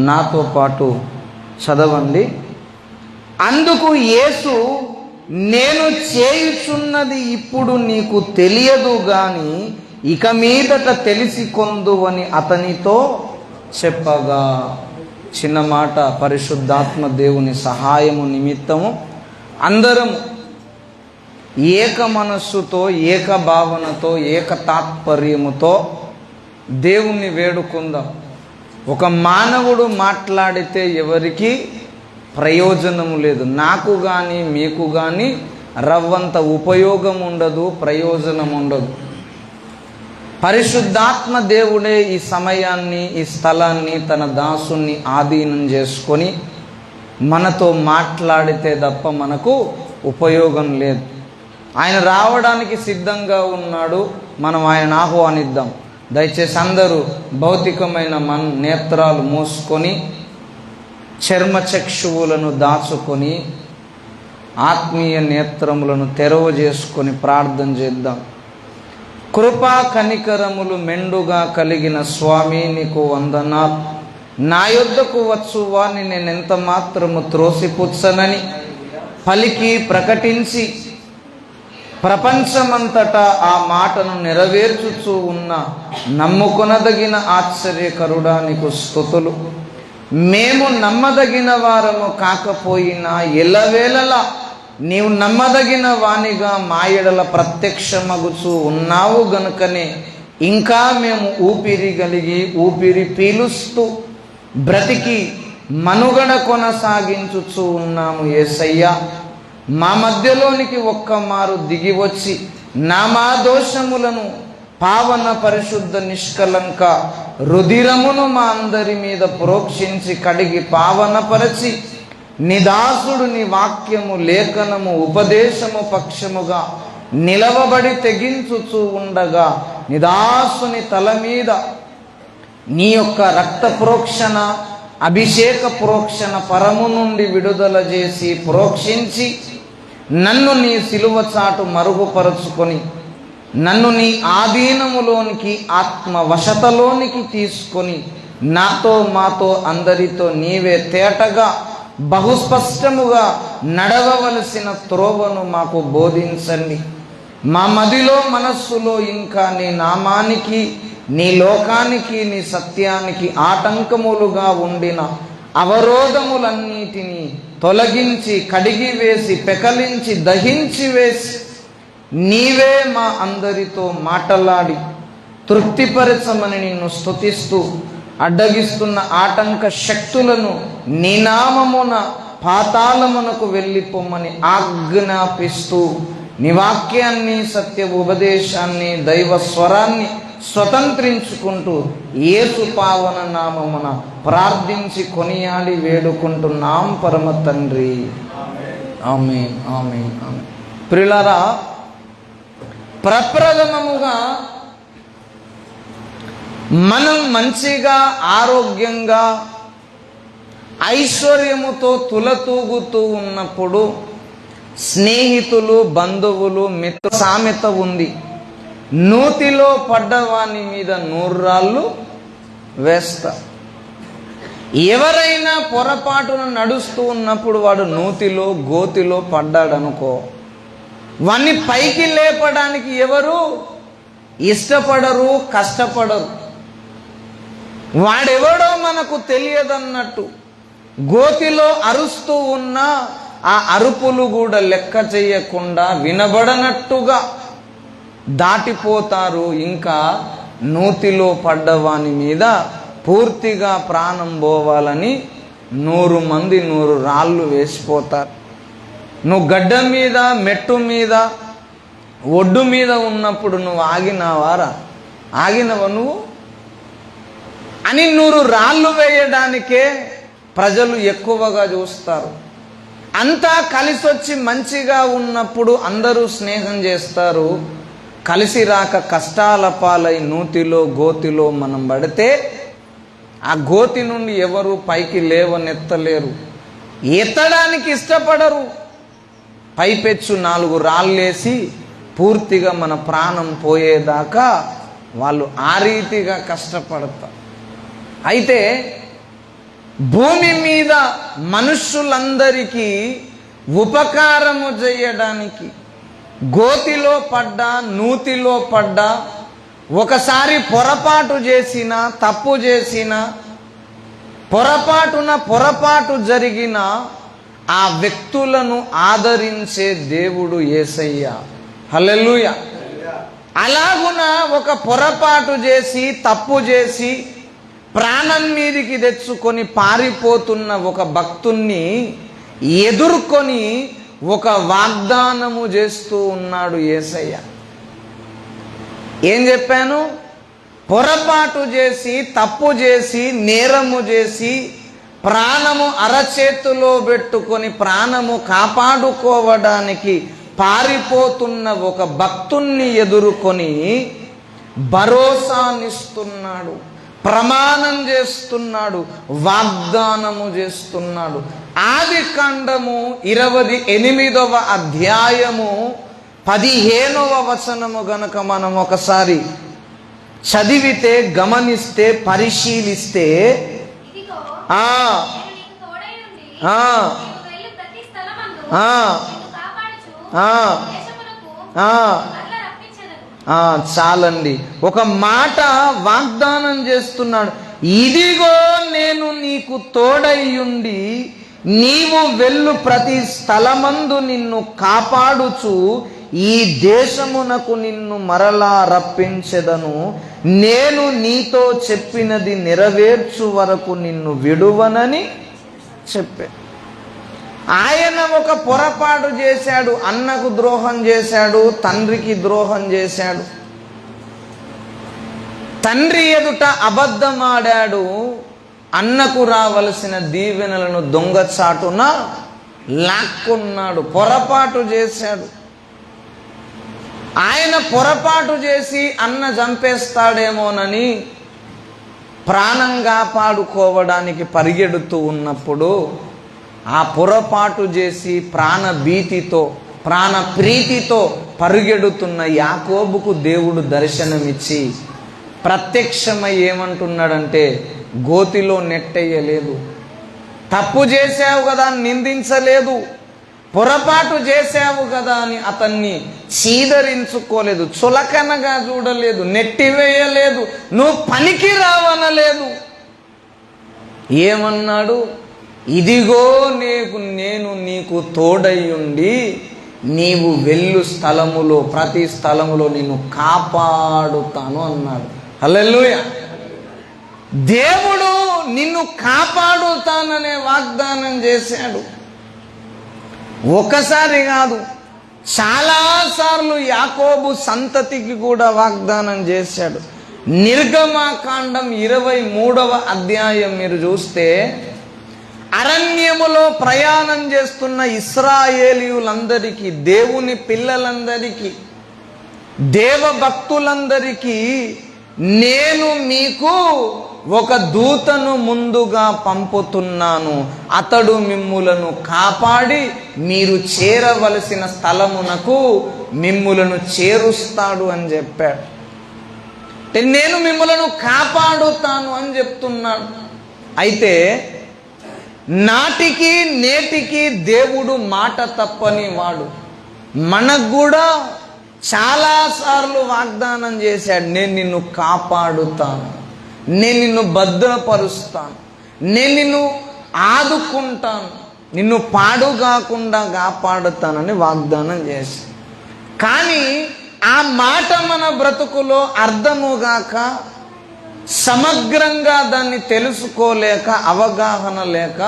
నాతో పాటు చదవండి. అందుకు యేసు, నేను చేయుచున్నది ఇప్పుడు నీకు తెలియదు గాని ఇక మీదట తెలిసికొందువని అతనితో చెప్పగా. చిన్న మాట. పరిశుద్ధాత్మ దేవుని సహాయము నిమిత్తము అందరం ఏక మనస్సుతో, ఏక భావనతో, ఏక తాత్పర్యముతో దేవుణ్ణి వేడుకుందాం. ఒక మానవుడు మాట్లాడితే ఎవరికి ప్రయోజనము లేదు. నాకు కానీ మీకు కానీ రవ్వంత ఉపయోగం ఉండదు, ప్రయోజనం ఉండదు. పరిశుద్ధాత్మ దేవుడే ఈ సమయాన్ని, ఈ స్థలాన్ని తన దాసుని ఆధీనం చేసుకొని మనతో మాట్లాడితే తప్ప మనకు ఉపయోగం లేదు. ఆయన రావడానికి సిద్ధంగా ఉన్నాడు. మనం ఆయన ఆహ్వానిద్దాం. దయచేసి అందరూ భౌతికమైన నేత్రాలు మూసుకొని, చర్మచక్షువులను దాచుకొని, ఆత్మీయ నేత్రములను తెరవజేసుకొని ప్రార్థన చేద్దాం. కృపా కనికరములు మెండుగా కలిగిన స్వామి, నీకు వందనాలు. నా యొద్దకు వచ్చు వారిని నేనెంత మాత్రము త్రోసిపుచ్చనని పలికి ప్రకటించి ప్రపంచమంతటా ఆ మాటను నెరవేర్చుచూ ఉన్న నమ్ముకొనదగిన ఆశ్చర్యకరుడా, నీకు స్తుతులు. మేము నమ్మదగిన వారము కాకపోయినా ఎల్లవేళలా నీవు నమ్మదగిన వానిగా మా ఎడల ప్రత్యక్షమగుచూ ఉన్నావు గనుకనే ఇంకా మేము ఊపిరి కలిగి, ఊపిరి పీలుస్తూ బ్రతికి మనుగడ కొనసాగించుచూ ఉన్నాము. యేసయ్యా, మా మధ్యలోనికి ఒక్క మారు దిగి వచ్చి మా దోషములను పావన పరిశుద్ధ నిష్కలంక రుధిరమును మా అందరి మీద ప్రోక్షించి కడిగి పావనపరచి నిదాసుడు నీ వాక్యము, లేఖనము, ఉపదేశము పక్షముగా నిలవబడి తెగించుచూ ఉండగా నిదాసుని తల మీద నీ యొక్క రక్త ప్రోక్షణ, అభిషేక ప్రోక్షణ పరము నుండి విడుదల చేసి ప్రోక్షించి నన్ను నీ సిలువ చాటు మరుగుపరుచుకొని నన్ను నీ ఆధీనములోనికి, ఆత్మ వశతలోనికి తీసుకొని నాతో, మాతో, అందరితో నీవే తేటగా బహుస్పష్టముగా నడవవలసిన త్రోవను మాకు బోధించండి. మా మదిలో, మనస్సులో ఇంకా నీ నామానికి, నీ లోకానికి, నీ సత్యానికి ఆటంకములుగా ఉండిన అవరోధములన్నిటినీ తొలగించి, కడిగి వేసి, పెకలించి, దహించి వేసి నీవే మా అందరితో మాటలాడి తృప్తిపరచమని నిన్ను స్తుతిస్తూ అడ్డగిస్తున్న ఆటంక శక్తులను నీ నామమున పాతాళమునకు వెళ్ళిపోమ్మని ఆజ్ఞాపిస్తూ నీ వాక్యాన్ని, సత్య ఉపదేశాన్ని, దైవ స్వరాన్ని స్వతంత్రించుకుంటూ యేసు పావన నామమున ప్రార్థించి కొనియాడి వేడుకుంటున్నాం పరమ తండ్రి. ఆమేన్, ఆమేన్, ఆమేన్. ప్రియులారా, ప్రప్రథమముగా మనం మంచిగా, ఆరోగ్యంగా, ఐశ్వర్యముతో తులతూగుతూ ఉన్నప్పుడు స్నేహితులు, బంధువులు, మిత్ర సామెత ఉంది, నూతిలో పడ్డవాని మీద 100 రాళ్ళు వేస్తా. ఎవరైనా పొరపాటున నడుస్తూ ఉన్నప్పుడు వాడు నూతిలో, గోతిలో పడ్డాడనుకో, వాణ్ణి పైకి లేపడానికి ఎవరు ఇష్టపడరు, కష్టపడరు. వాడెవడో మనకు తెలియదన్నట్టు గోతిలో అరుస్తూ ఉన్నా ఆ అరుపులు కూడా లెక్క చేయకుండా వినబడనట్టుగా దాటిపోతారు. ఇంకా నూతిలో పడ్డవాని మీద పూర్తిగా ప్రాణం పోవాలని 100 మంది 100 రాళ్ళు వేసిపోతారు. నువ్వు గడ్డ మీద, మెట్టు మీద, ఒడ్డు మీద ఉన్నప్పుడు నువ్వు ఆగినావారా? ఆగినవా నువ్వు అని 100 రాళ్ళు వేయడానికే ప్రజలు ఎక్కువగా చూస్తారు. అంతా కలిసొచ్చి మంచిగా ఉన్నప్పుడు అందరూ స్నేహం చేస్తారు. కలిసి రాక కష్టాల పాలై నూతిలో, గోతిలో మనం పడితే ఆ గోతి నుండి ఎవరు పైకి లేవనెత్తలేరు, ఎత్తడానికి ఇష్టపడరు. పైపెచ్చు 4 రాళ్ళేసి పూర్తిగా మన ప్రాణం పోయేదాకా వాళ్ళు ఆ రీతిగా కష్టపడతారు. అయితే భూమి మీద మనుష్యులందరికీ ఉపకారము చేయడానికి గోతిలో పడ్డా, నూతిలో పడ్డా, ఒకసారి పొరపాటు చేసిన, తప్పు చేసిన, పొరపాటు జరిగిన ఆ వ్యక్తులను ఆదరించే దేవుడు యేసయ్య. హల్లెలూయా. అలాగున ఒక పొరపాటు చేసి, తప్పు చేసి, ప్రాణం మీదికి తెచ్చుకొని పారిపోతున్న ఒక భక్తుణ్ణి ఎదుర్కొని ఒక వాగ్దానము చేస్తూ ఉన్నాడు యేసయ్య. ఏం చెప్పాను? పొరపాటు చేసి, తప్పు చేసి, నేరము చేసి, ప్రాణము అరచేతిలో పెట్టుకొని ప్రాణము కాపాడుకోవడానికి పారిపోతున్న ఒక భక్తుణ్ణి ఎదుర్కొని భరోసానిస్తున్నాడు, ప్రమాణం చేస్తున్నాడు, వాగ్దానము చేస్తున్నాడు. ఆదికాండము 28వ అధ్యాయము 15వ వచనము గనక మనం ఒకసారి చదివితే, గమనిస్తే, పరిశీలిస్తే, చాలండి. ఒక మాట వాగ్దానం చేస్తున్నాడు. ఇదిగో నేను నీకు తోడయ్యుండి నీవు వెళ్ళు ప్రతి స్థలమందు నిన్ను కాపాడుచు ఈ దేశమునకు నిన్ను మరలా రప్పించెదను. నేను నీతో చెప్పినది నెరవేర్చు వరకు నిన్ను విడువనని చెప్పే. ఆయన ఒక పొరపాటు చేశాడు. అన్నకు ద్రోహం చేశాడు, తండ్రికి ద్రోహం చేశాడు, తండ్రి ఎదుట అబద్ధమాడాడు, అన్నకు రావలసిన దీవెనలను దొంగచాటున లాక్కున్నాడు, పొరపాటు చేశాడు. ఆయన పొరపాటు చేసి అన్న చంపేస్తాడేమోనని ప్రాణం కాపాడుకోవడానికి పరిగెడుతూ ఉన్నప్పుడు ఆ పొరపాటు చేసి ప్రాణ భీతితో, ప్రాణ ప్రీతితో పరుగెడుతున్న యాకోబుకు దేవుడు దర్శనమిచ్చి ప్రత్యక్షమై ఏమంటున్నాడంటే, గోతిలో నెట్టేయలేదు, తప్పు చేశావు కదా అని నిందించలేదు, పొరపాటు చేశావు కదా అని అతన్ని చీదరించుకోలేదు, చులకనగా చూడలేదు, నెట్టివేయలేదు, నువ్వు పనికి రావనలేదు. ఏమన్నాడు? ఇదిగో నేను నీకు తోడయ్యుండి నీవు వెళ్ళు స్థలములో, ప్రతి స్థలములో నిన్ను కాపాడుతాను అన్నాడు. హల్లెలూయా. దేవుడు నిన్ను కాపాడుతాననే వాగ్దానం చేశాడు. ఒకసారి కాదు, చాలాసార్లు యాకోబు సంతతికి కూడా వాగ్దానం చేశాడు. నిర్గమకాండం 23వ అధ్యాయం మీరు చూస్తే, అరణ్యములో ప్రయాణం చేస్తున్న ఇశ్రాయేలీయులందరికీ, దేవుని పిల్లలందరికీ, దేవభక్తులందరికీ నేను మీకు ఒక దూతను ముందుగా పంపుతున్నాను, అతడు మిమ్ములను కాపాడి మీరు చేరవలసిన స్థలమునకు మిమ్ములను చేరుస్తాడు అని చెప్పాడు. నేను మిమ్ములను కాపాడుతాను అని చెప్తున్నాడు. అయితే నాటికి నేటికి దేవుడు మాట తప్పని వాడు. మనకు కూడా చాలాసార్లు వాగ్దానం చేశాడు, నేను నిన్ను కాపాడుతాను, నేను నిన్ను భద్రపరుస్తాను, నేను నిన్ను ఆదుకుంటాను, నిన్ను పాడు కాకుండా కాపాడుతానని వాగ్దానం చేశాడు. కానీ ఆ మాట మన బ్రతుకులో అర్థముగాక, సమగ్రంగా దాన్ని తెలుసుకోలేక, అవగాహన లేక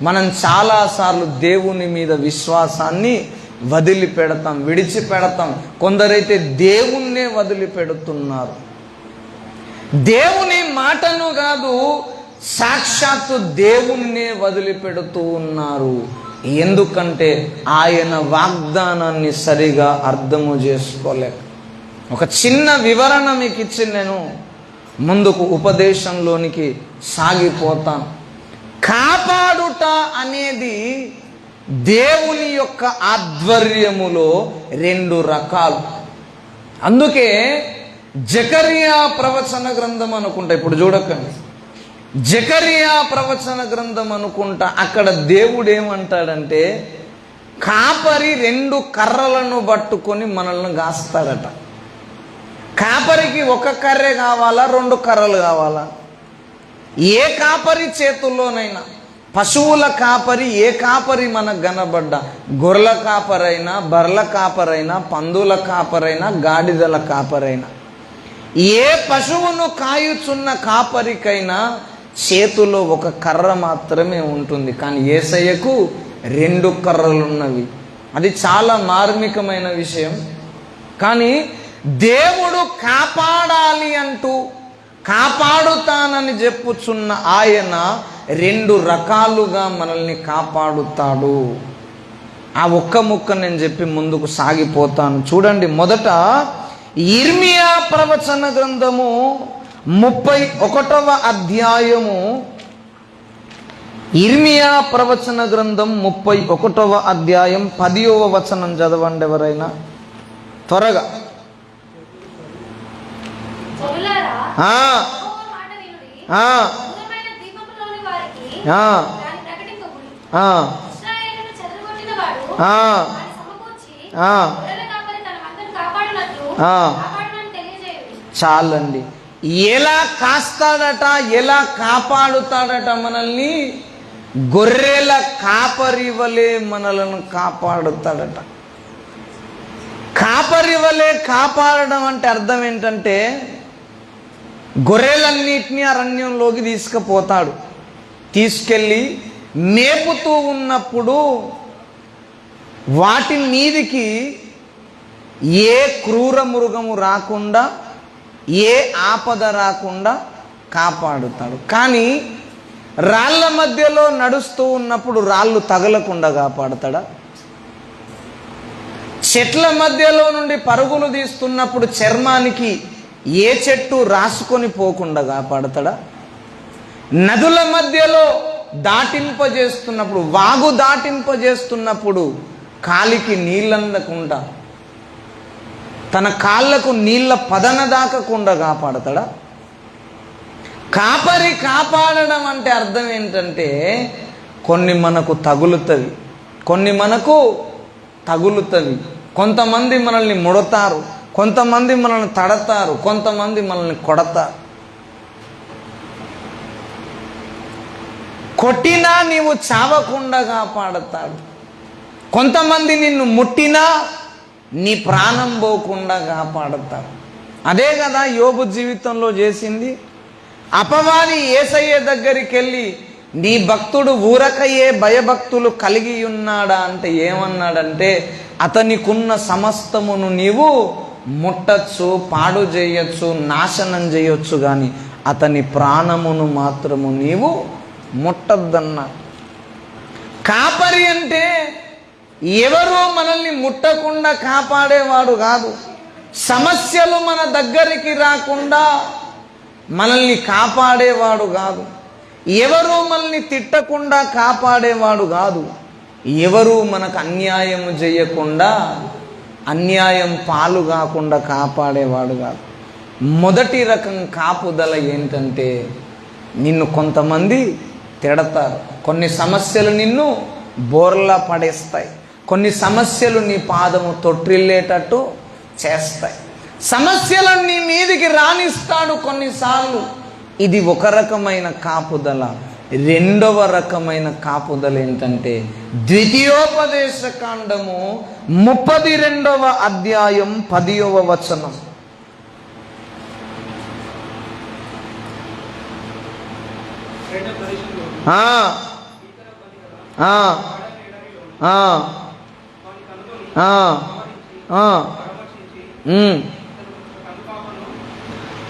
మనం చాలాసార్లు దేవుని మీద విశ్వాసాన్ని వదిలిపెడతాం, విడిచిపెడతాం. కొందరైతే దేవుణ్ణే వదిలిపెడుతున్నారు. దేవుని మాటను కాదు, సాక్షాత్తు దేవుణ్ణే వదిలిపెడుతూ ఉన్నారు. ఎందుకంటే ఆయన వాగ్దానాన్ని సరిగా అర్థము చేసుకోలేక. ఒక చిన్న వివరణ మీకు ఇచ్చి నేను ముందుకు ఉపదేశంలోనికి సాగిపోతాను. కాపాడుట అనేది దేవుని యొక్క ఆధ్వర్యములో 2 రకాలు. అందుకే జకర్యా ప్రవచన గ్రంథం అనుకుంటా, ఇప్పుడు చూడకండి, జకరియా ప్రవచన గ్రంథం అనుకుంటా. అక్కడ దేవుడు ఏమంటాడంటే, కాపరి 2 కర్రలను పట్టుకొని మనల్ని కాస్తాడట. కాపరికి 1 కర్రే కావాలా, 2 కర్రలు కావాలా? ఏ కాపరి చేతుల్లోనైనా, పశువుల కాపరి ఏ కాపరి మనకు కనబడ్డా, గొర్రెల కాపరైనా, బర్రెల కాపరైనా, పందుల కాపరైనా, గాడిదల కాపరైనా, ఏ పశువును కాయుచున్న కాపరికైనా చేతిలో 1 కర్ర మాత్రమే ఉంటుంది. కానీ యేసయ్యకు 2 కర్రలు ఉన్నవి. అది చాలా మార్మికమైన విషయం. కానీ దేవుడు కాపాడాలి అంటూ కాపాడుతానని చెప్పుచున్న ఆయన 2 రకాలుగా మనల్ని కాపాడుతాడు. ఆ ఒక్క ముక్క నేను చెప్పి ముందుకు సాగిపోతాను. చూడండి, మొదట ఇర్మియా ప్రవచన గ్రంథము 31వ అధ్యాయము. ఇర్మియా ప్రవచన గ్రంథం 31వ అధ్యాయం 10వ వచనం చదవండి ఎవరైనా త్వరగా. చాలండి. ఎలా కాస్తాడట, ఎలా కాపాడుతాడట మనల్ని? గొర్రెల కాపరి వలె మనలను కాపాడుతాడట. కాపరి వలె కాపాడడం అంటే అర్థం ఏంటంటే, గొర్రెలన్నిటినీ అరణ్యంలోకి తీసుకుపోతాడు. తీసుకెళ్ళి మేపుతూ ఉన్నప్పుడు వాటి మీదికి ఏ క్రూర మృగము రాకుండా, ఏ ఆపద రాకుండా కాపాడుతాడు. కానీ రాళ్ళ మధ్యలో నడుస్తూ ఉన్నప్పుడు రాళ్ళు తగలకుండా కాపాడుతాడా? చెట్ల మధ్యలో నుండి పరుగులు తీస్తున్నప్పుడు చర్మానికి ఏ చెట్టు రాసుకొని పోకుండా కాపాడుతాడా? నదుల మధ్యలో దాటింపజేస్తున్నప్పుడు, వాగు దాటింపజేస్తున్నప్పుడు కాలికి నీళ్ళందకుండా, తన కాళ్ళకు నీళ్ళ పదన దాకకుండా కాపాడతాడా? కాపరి కాపాడడం అంటే అర్థం ఏంటంటే, కొన్ని మనకు తగులుతవి, కొన్ని మనకు తగులుతవి. కొంతమంది మనల్ని ముడతారు, కొంతమంది మనల్ని తడతారు, కొంతమంది మనల్ని కొడతారు. కొట్టినా నీవు చావకుండా కాపాడతాడు. కొంతమంది నిన్ను ముట్టినా నీ ప్రాణం పోకుండా కాపాడతాడు. అదే కదా యోబు జీవితంలో చేసింది. అపవాది యేసయ్య దగ్గరికి వెళ్ళి, నీ భక్తుడు ఊరకయే భయభక్తులు కలిగి ఉన్నాడా అంటే ఏమన్నాడంటే, అతనికున్న సమస్తమును నీవు ముట్టచ్చు, పాడు చేయొచ్చు, నాశనం చేయొచ్చు, కానీ అతని ప్రాణమును మాత్రము నీవు ముట్టద్దన్నా. కాపరి అంటే ఎవరో మనల్ని ముట్టకుండా కాపాడేవాడు కాదు. సమస్యలు మన దగ్గరికి రాకుండా మనల్ని కాపాడేవాడు కాదు. ఎవరూ మనల్ని తిట్టకుండా కాపాడేవాడు కాదు. ఎవరూ మనకు అన్యాయం చేయకుండా, అన్యాయం పాలు కాకుండా కాపాడేవాడు కాదు. మొదటి రకం కాపుదల ఏంటంటే, నిన్ను కొంతమంది తిడతారు, కొన్ని సమస్యలు నిన్ను బోర్లా పడేస్తాయి, కొన్ని సమస్యలు నీ పాదము తొట్టిల్లేటట్టు చేస్తాయి, సమస్యలను నీ మీదికి రాణిస్తాడు కొన్నిసార్లు. ఇది ఒక రకమైన కాపుదల. రెండవ రకమైన కాపుదల ఏంటంటే, ద్వితీయోపదేశ కాండము 32వ అధ్యాయం 10వ వచనం.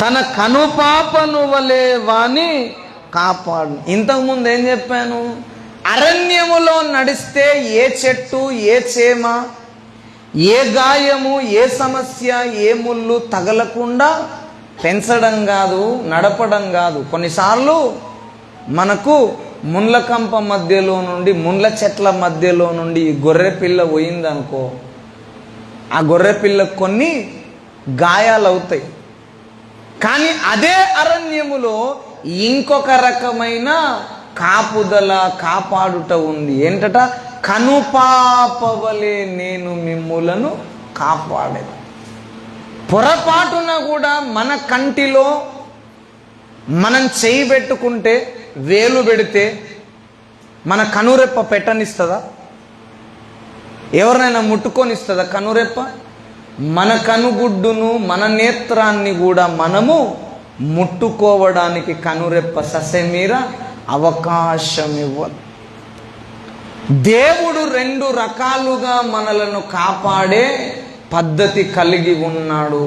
తన కనుపాపను వలె వాణ్ణి కాపాడు. ఇంతకుముందు ఏం చెప్పాను? అరణ్యములో నడిస్తే ఏ చెట్టు, ఏ చేమ, ఏ గాయము, ఏ సమస్య, ఏ ముళ్ళు తగలకుండా పెంచడం కాదు, నడపడం కాదు. కొన్నిసార్లు మనకు ముండ్ల కంప మధ్యలో నుండి, ముండ్ల చెట్ల మధ్యలో నుండి గొర్రె పిల్ల పోయిందనుకో, ఆ గొర్రె పిల్లకు కొన్ని గాయాలు అవుతాయి. కానీ అదే అరణ్యములో ఇంకొక రకమైన కాపుదల కాపాడుట ఉంది. ఏంటట? కనుపాపవలే నేను మిమ్ములను కాపాడేది. పొరపాటున కూడా మన కంటిలో మనం చేయి పెట్టుకుంటే, వేలు పెడితే మన కనురెప్ప పెట్టనిస్తుందా? ఎవరినైనా ముట్టుకొనిస్తుందా కనురెప్ప? మన కనుగుడ్డును మన నేత్రాన్ని కూడా మనము ముట్టుకోవడానికి కనురెప్ప ససెమీర అవకాశం ఇవ్వదు. దేవుడు రెండు రకాలుగా మనలను కాపాడే పద్ధతి కలిగి ఉన్నాడు.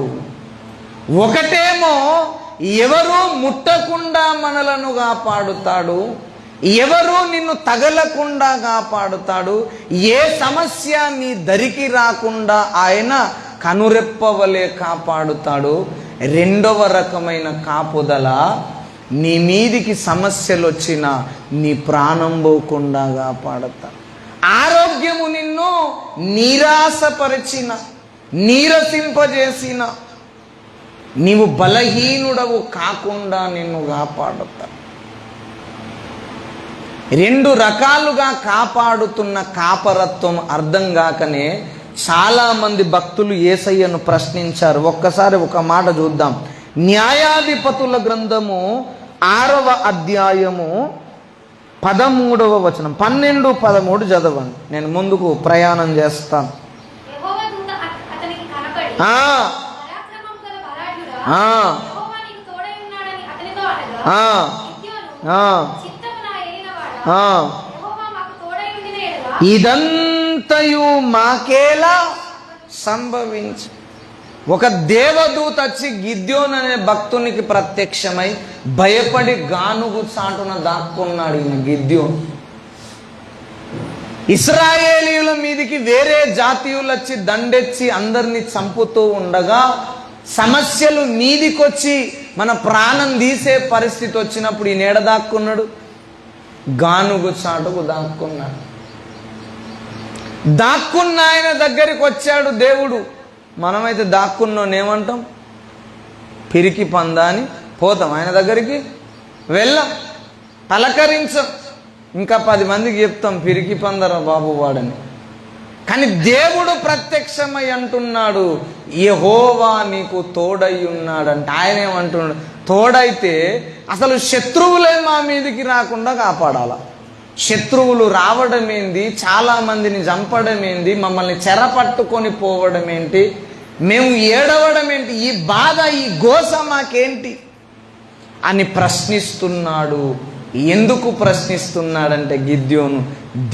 ఒకటేమో ఎవరు ముట్టకుండా మనలను కాపాడుతాడు, ఎవరు నిన్ను తగలకుండా కాపాడుతాడు, ఏ సమస్య నీ దరికి రాకుండా ఆయన కనురెప్పవలే కాపాడుతాడు. రెండవ రకమైన కాపుదల, నీ మీదికి సమస్యలు వచ్చినా నీ ప్రాణం పోకుండా కాపాడుతాడు. ఆరోగ్యము నిన్ను నిరాశపరిచిన, నీరసింపజేసిన, నీవు బలహీనుడవు కాకుండా నిన్ను కాపాడుతాడు. రెండు రకాలుగా కాపాడుతున్న కాపరత్వం అర్థం కాకనే చాలామంది భక్తులు యేసయ్యను ప్రశ్నించారు. ఒక్కసారి ఒక మాట చూద్దాం. న్యాయాధిపతుల గ్రంథము 6వ అధ్యాయము 13వ వచనం, 12, 13 చదవండి. నేను ముందుకు ప్రయాణం చేస్తాను. ఇదంతయు మాకేలా సంభవించు. ఒక దేవదూత వచ్చి గిద్యోను అనే భక్తునికి ప్రత్యక్షమై భయపడి గానుగు చాటున దాక్కున్నాడు. ఈయన గిద్యోను ఇశ్రాయేలీయుల మీదికి వేరే జాతీయులు వచ్చి దండెచ్చి అందరినీ చంపుతూ ఉండగా, సమస్యలు మీదికొచ్చి మన ప్రాణం తీసే పరిస్థితి వచ్చినప్పుడు ఈయన ఏడ దాక్కున్నాడు? గానుగు చాటుకు దాక్కున్నాడు. దాక్కున్న ఆయన దగ్గరికి వచ్చాడు దేవుడు. మనమైతే దాక్కున్నాం ఏమంటాం? పిరికి పందా అని పోతాం ఆయన దగ్గరికి, వెళ్ళాం, పలకరించాం, ఇంకా 10 మందికి చెప్తాం పిరికి పందరా బాబు వాడని. కానీ దేవుడు ప్రత్యక్షమై అంటున్నాడు, యెహోవా నీకు తోడై ఉన్నాడంటే. ఆయన ఏమంటున్నాడు? తోడైతే అసలు శత్రువులే మా మీదికి రాకుండా కాపాడాలా? శత్రువులు రావడం ఏంది, చాలా మందిని చంపడం ఏంది, మమ్మల్ని చెరపట్టుకొని పోవడం ఏంటి, మేము ఏడవడం ఏంటి, ఈ బాధ ఈ గోస మాకేంటి అని ప్రశ్నిస్తున్నాడు. ఎందుకు ప్రశ్నిస్తున్నాడంటే గిద్యోను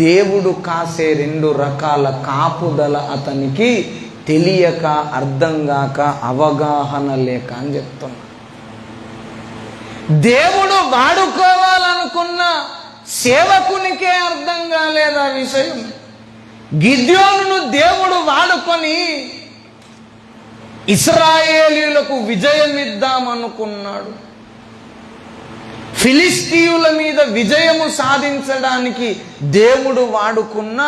దేవుడు కాసే 2 రకాల కాపుదల అతనికి తెలియక, అర్థం కాక, అవగాహన లేక అని చెప్తున్నా. దేవుడు వాడుకోవాలనుకున్న సేవకునికే అర్థం కాలేదు ఆ విషయం. గిద్యోనును దేవుడు వాడుకొని ఇశ్రాయేలీయులకు విజయం ఇద్దామనుకున్నాడు. ఫిలిస్తీయుల మీద విజయము సాధించడానికి దేవుడు వాడుకున్న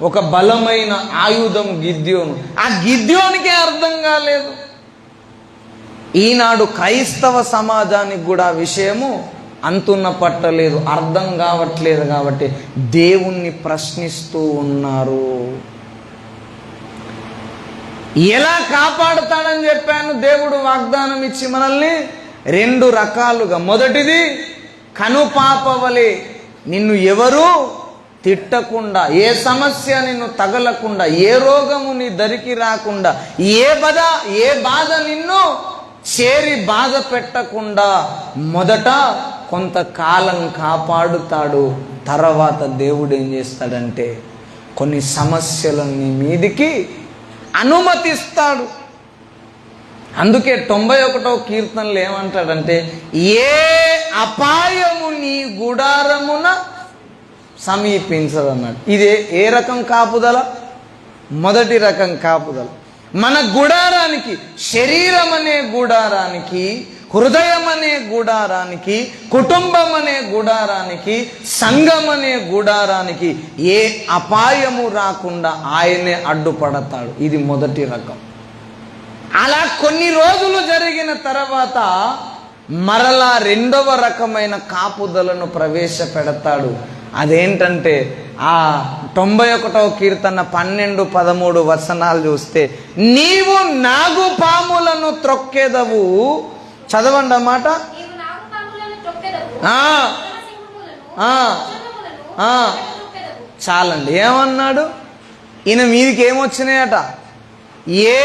ఒక బలమైన ఆయుధం గిద్యోను. ఆ గిద్యోనికే అర్థం కాలేదు. ఈనాడు క్రైస్తవ సమాజానికి కూడా విషయము అంతున్న పట్టలేదు, అర్థం కావట్లేదు. కాబట్టి దేవుణ్ణి ప్రశ్నిస్తూ ఉన్నారు. ఎలా కాపాడుతాడని చెప్పాను? దేవుడు వాగ్దానం ఇచ్చి మనల్ని 2 రకాలుగా. మొదటిది, కనుపాపవలే నిన్ను ఎవరు తిట్టకుండా, ఏ సమస్య నిన్ను తగలకుండా, ఏ రోగము నీ దరికి రాకుండా, ఏ బాధ నిన్ను చేరి బాధ పెట్టకుండా మొదట కొంతకాలం కాపాడుతాడు. తర్వాత దేవుడు ఏం చేస్తాడంటే కొన్ని సమస్యలని మీదికి అనుమతిస్తాడు. అందుకే 91వ కీర్తనలు ఏమంటాడంటే, ఏ అపాయము నీ గుడారమున సమీపించదన్నాడు. ఇదే ఏ రకం కాపుదల? మొదటి రకం కాపుదల. మన గుడారానికి, శరీరం అనే గుడారానికి, హృదయం అనే గుడారానికి, కుటుంబం అనే గుడారానికి, సంఘం అనే గుడారానికి ఏ అపాయము రాకుండా ఆయనే అడ్డుపడతాడు. ఇది మొదటి రకం. అలా కొన్ని రోజులు జరిగిన తర్వాత మరలా రెండవ రకమైన కాపుదలను ప్రవేశపెడతాడు. అదేంటంటే ఆ 91వ కీర్తన 12, 13 వచనాలు చూస్తే, నీవు నాగుపాములను త్రొక్కెదవు. చదవండి అన్నమాట. చాలండి. ఏమన్నాడు ఈయన? మీదికి ఏమొచ్చినాయట? ఏ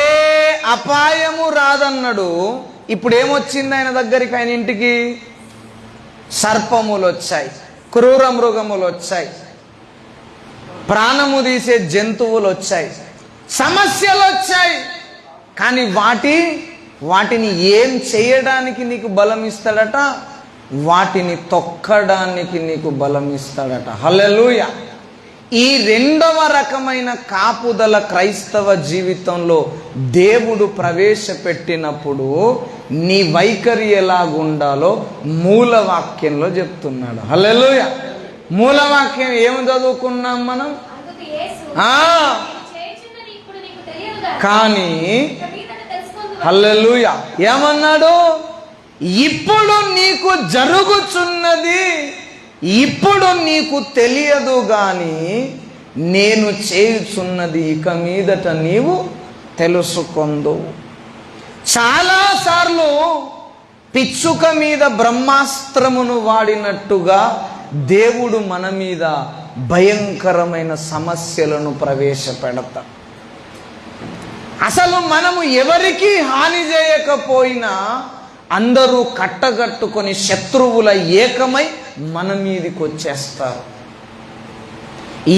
అపాయము రాదన్నాడు. ఇప్పుడు ఏమొచ్చింది ఆయన దగ్గరికి? ఆయన ఇంటికి సర్పములు వచ్చాయి, క్రూర మృగములు వచ్చాయి, ప్రాణము తీసే జంతువులు వచ్చాయి, సమస్యలు వచ్చాయి. కానీ వాటిని ఏం చేయడానికి నీకు బలం ఇస్తాడట? వాటిని తొక్కడానికి నీకు బలం ఇస్తాడట. హల్లెలూయా. ఈ రెండవ రకమైన కాపుదల క్రైస్తవ జీవితంలో దేవుడు ప్రవేశపెట్టినప్పుడు నీ వైఖరి ఎలాగుండాలో మూలవాక్యంలో చెప్తున్నాడు. హల్లెలూయా. మూలవాక్యం ఏమి చదువుకున్నాం మనం? కానీ హల్లెలూయా ఏమన్నాడు? ఇప్పుడు నీకు జరుగుచున్నది ఇప్పుడు నీకు తెలియదు గాని నేను చేయుచున్నది ఇక మీదట నీవు తెలుసుకొందు. చాలాసార్లు పిచ్చుక మీద బ్రహ్మాస్త్రమును వాడినట్టుగా దేవుడు మన మీద భయంకరమైన సమస్యలను ప్రవేశపెడతా. అసలు మనము ఎవరికి హాని చేయకపోయినా అందరూ కట్టగట్టుకొని శత్రువుల ఏకమై మన మీదికి వచ్చేస్తారు.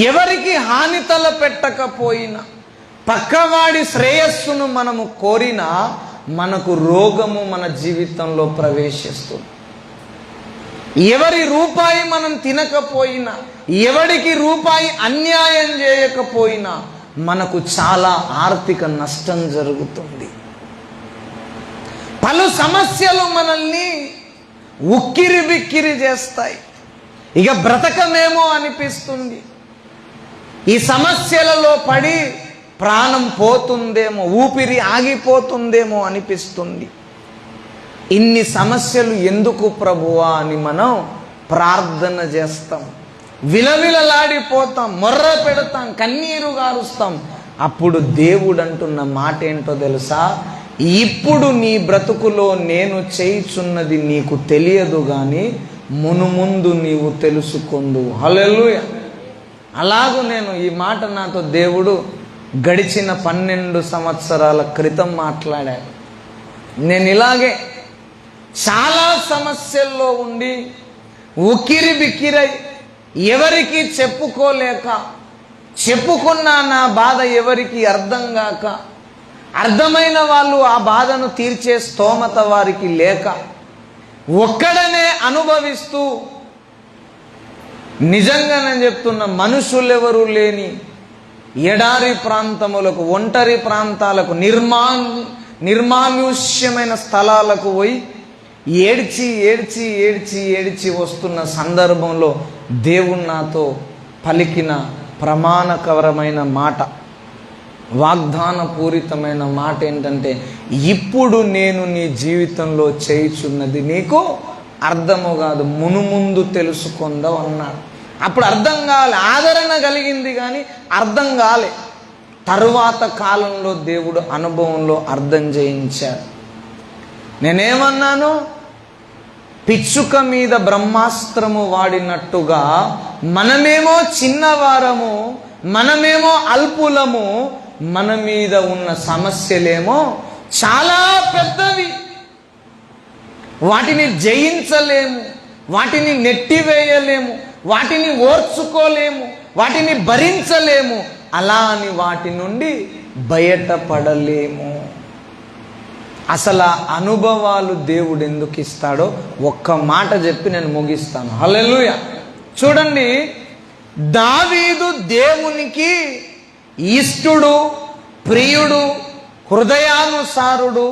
ఎవరికి హాని తలపెట్టకపోయినా, పక్కవాడి శ్రేయస్సును మనము కోరినా మనకు రోగము మన జీవితంలో ప్రవేశిస్తుంది. ఎవరి రూపాయి మనం తినకపోయినా, ఎవడికి రూపాయి అన్యాయం చేయకపోయినా మనకు చాలా ఆర్థిక నష్టం జరుగుతుంది. పలు సమస్యలు మనల్ని ఉక్కిరి బిక్కిరి చేస్తాయి. ఇక బ్రతకమేమో అనిపిస్తుంది. ఈ సమస్యలలో పడి ప్రాణం పోతుందేమో, ఊపిరి ఆగిపోతుందేమో అనిపిస్తుంది. ఇన్ని సమస్యలు ఎందుకు ప్రభువా అని మనం ప్రార్థన చేస్తాం, విలవిలలాడిపోతాం, మొర్ర పెడతాం, కన్నీరు గారుస్తాం. అప్పుడు దేవుడు అంటున్న మాట ఏంటో తెలుసా? ఇప్పుడు నీ బ్రతుకులో నేను చేయుచున్నది నీకు తెలియదు గాని మునుముందు నీవు తెలుసుకొందు. హల్లెలూయా. అలాగూ నేను ఈ మాట నాతో దేవుడు గడిచిన 12 సంవత్సరాల క్రితం మాట్లాడాడు. నేను ఇలాగే చాలా సమస్యల్లో ఉండి ఉక్కిరి బిక్కిరై ఎవరికి చెప్పుకోలేక, చెప్పుకున్నా నా బాధ ఎవరికి అర్థం కాక, అర్థమైన వాళ్ళు ఆ బాధను తీర్చే స్తోమత వారికి లేక, ఒక్కడనే అనుభవిస్తూ, నిజంగా నేను చెప్తున్న, మనుషులెవరూ లేని ఎడారి ప్రాంతములకు, ఒంటరి ప్రాంతాలకు, నిర్మానుష్యమైన స్థలాలకు పోయి ఏడ్చి ఏడ్చి ఏడ్చి ఏడ్చి వస్తున్న సందర్భంలో దేవుడు నాతో పలికిన ప్రమాణకరమైన మాట, వాగ్దానపూరితమైన మాట ఏంటంటే, ఇప్పుడు నేను నీ జీవితంలో చేయుచున్నది నీకు అర్థము కాదు, మునుముందు తెలుసుకుందాం అన్నాడు. అప్పుడు అర్థం కాలే, ఆదరణ కలిగింది కానీ అర్థం కాలే. తరువాత కాలంలో దేవుడు అనుభవంలో అర్థం చేయించాడు. నేనేమన్నాను? పిచ్చుక మీద బ్రహ్మాస్త్రము వాడినట్టుగా మనమేమో చిన్నవారము, మనమేమో అల్పులము, మన మీద ఉన్న సమస్యలేమో చాలా పెద్దవి. వాటిని జయించలేము, వాటిని నెట్టివేయలేము, వాటిని ఓర్చుకోలేము, వాటిని భరించలేము. అలా అని వాటి నుండి బయటపడలేము. అసలు ఆ అనుభవాలు దేవుడు ఎందుకు ఇస్తాడో ఒక్క మాట చెప్పి నేను ముగిస్తాను. హల్లెలూయా. చూడండి, దావీదు దేవునికి ఇష్టుడు, ప్రియుడు, హృదయానుసారుడు,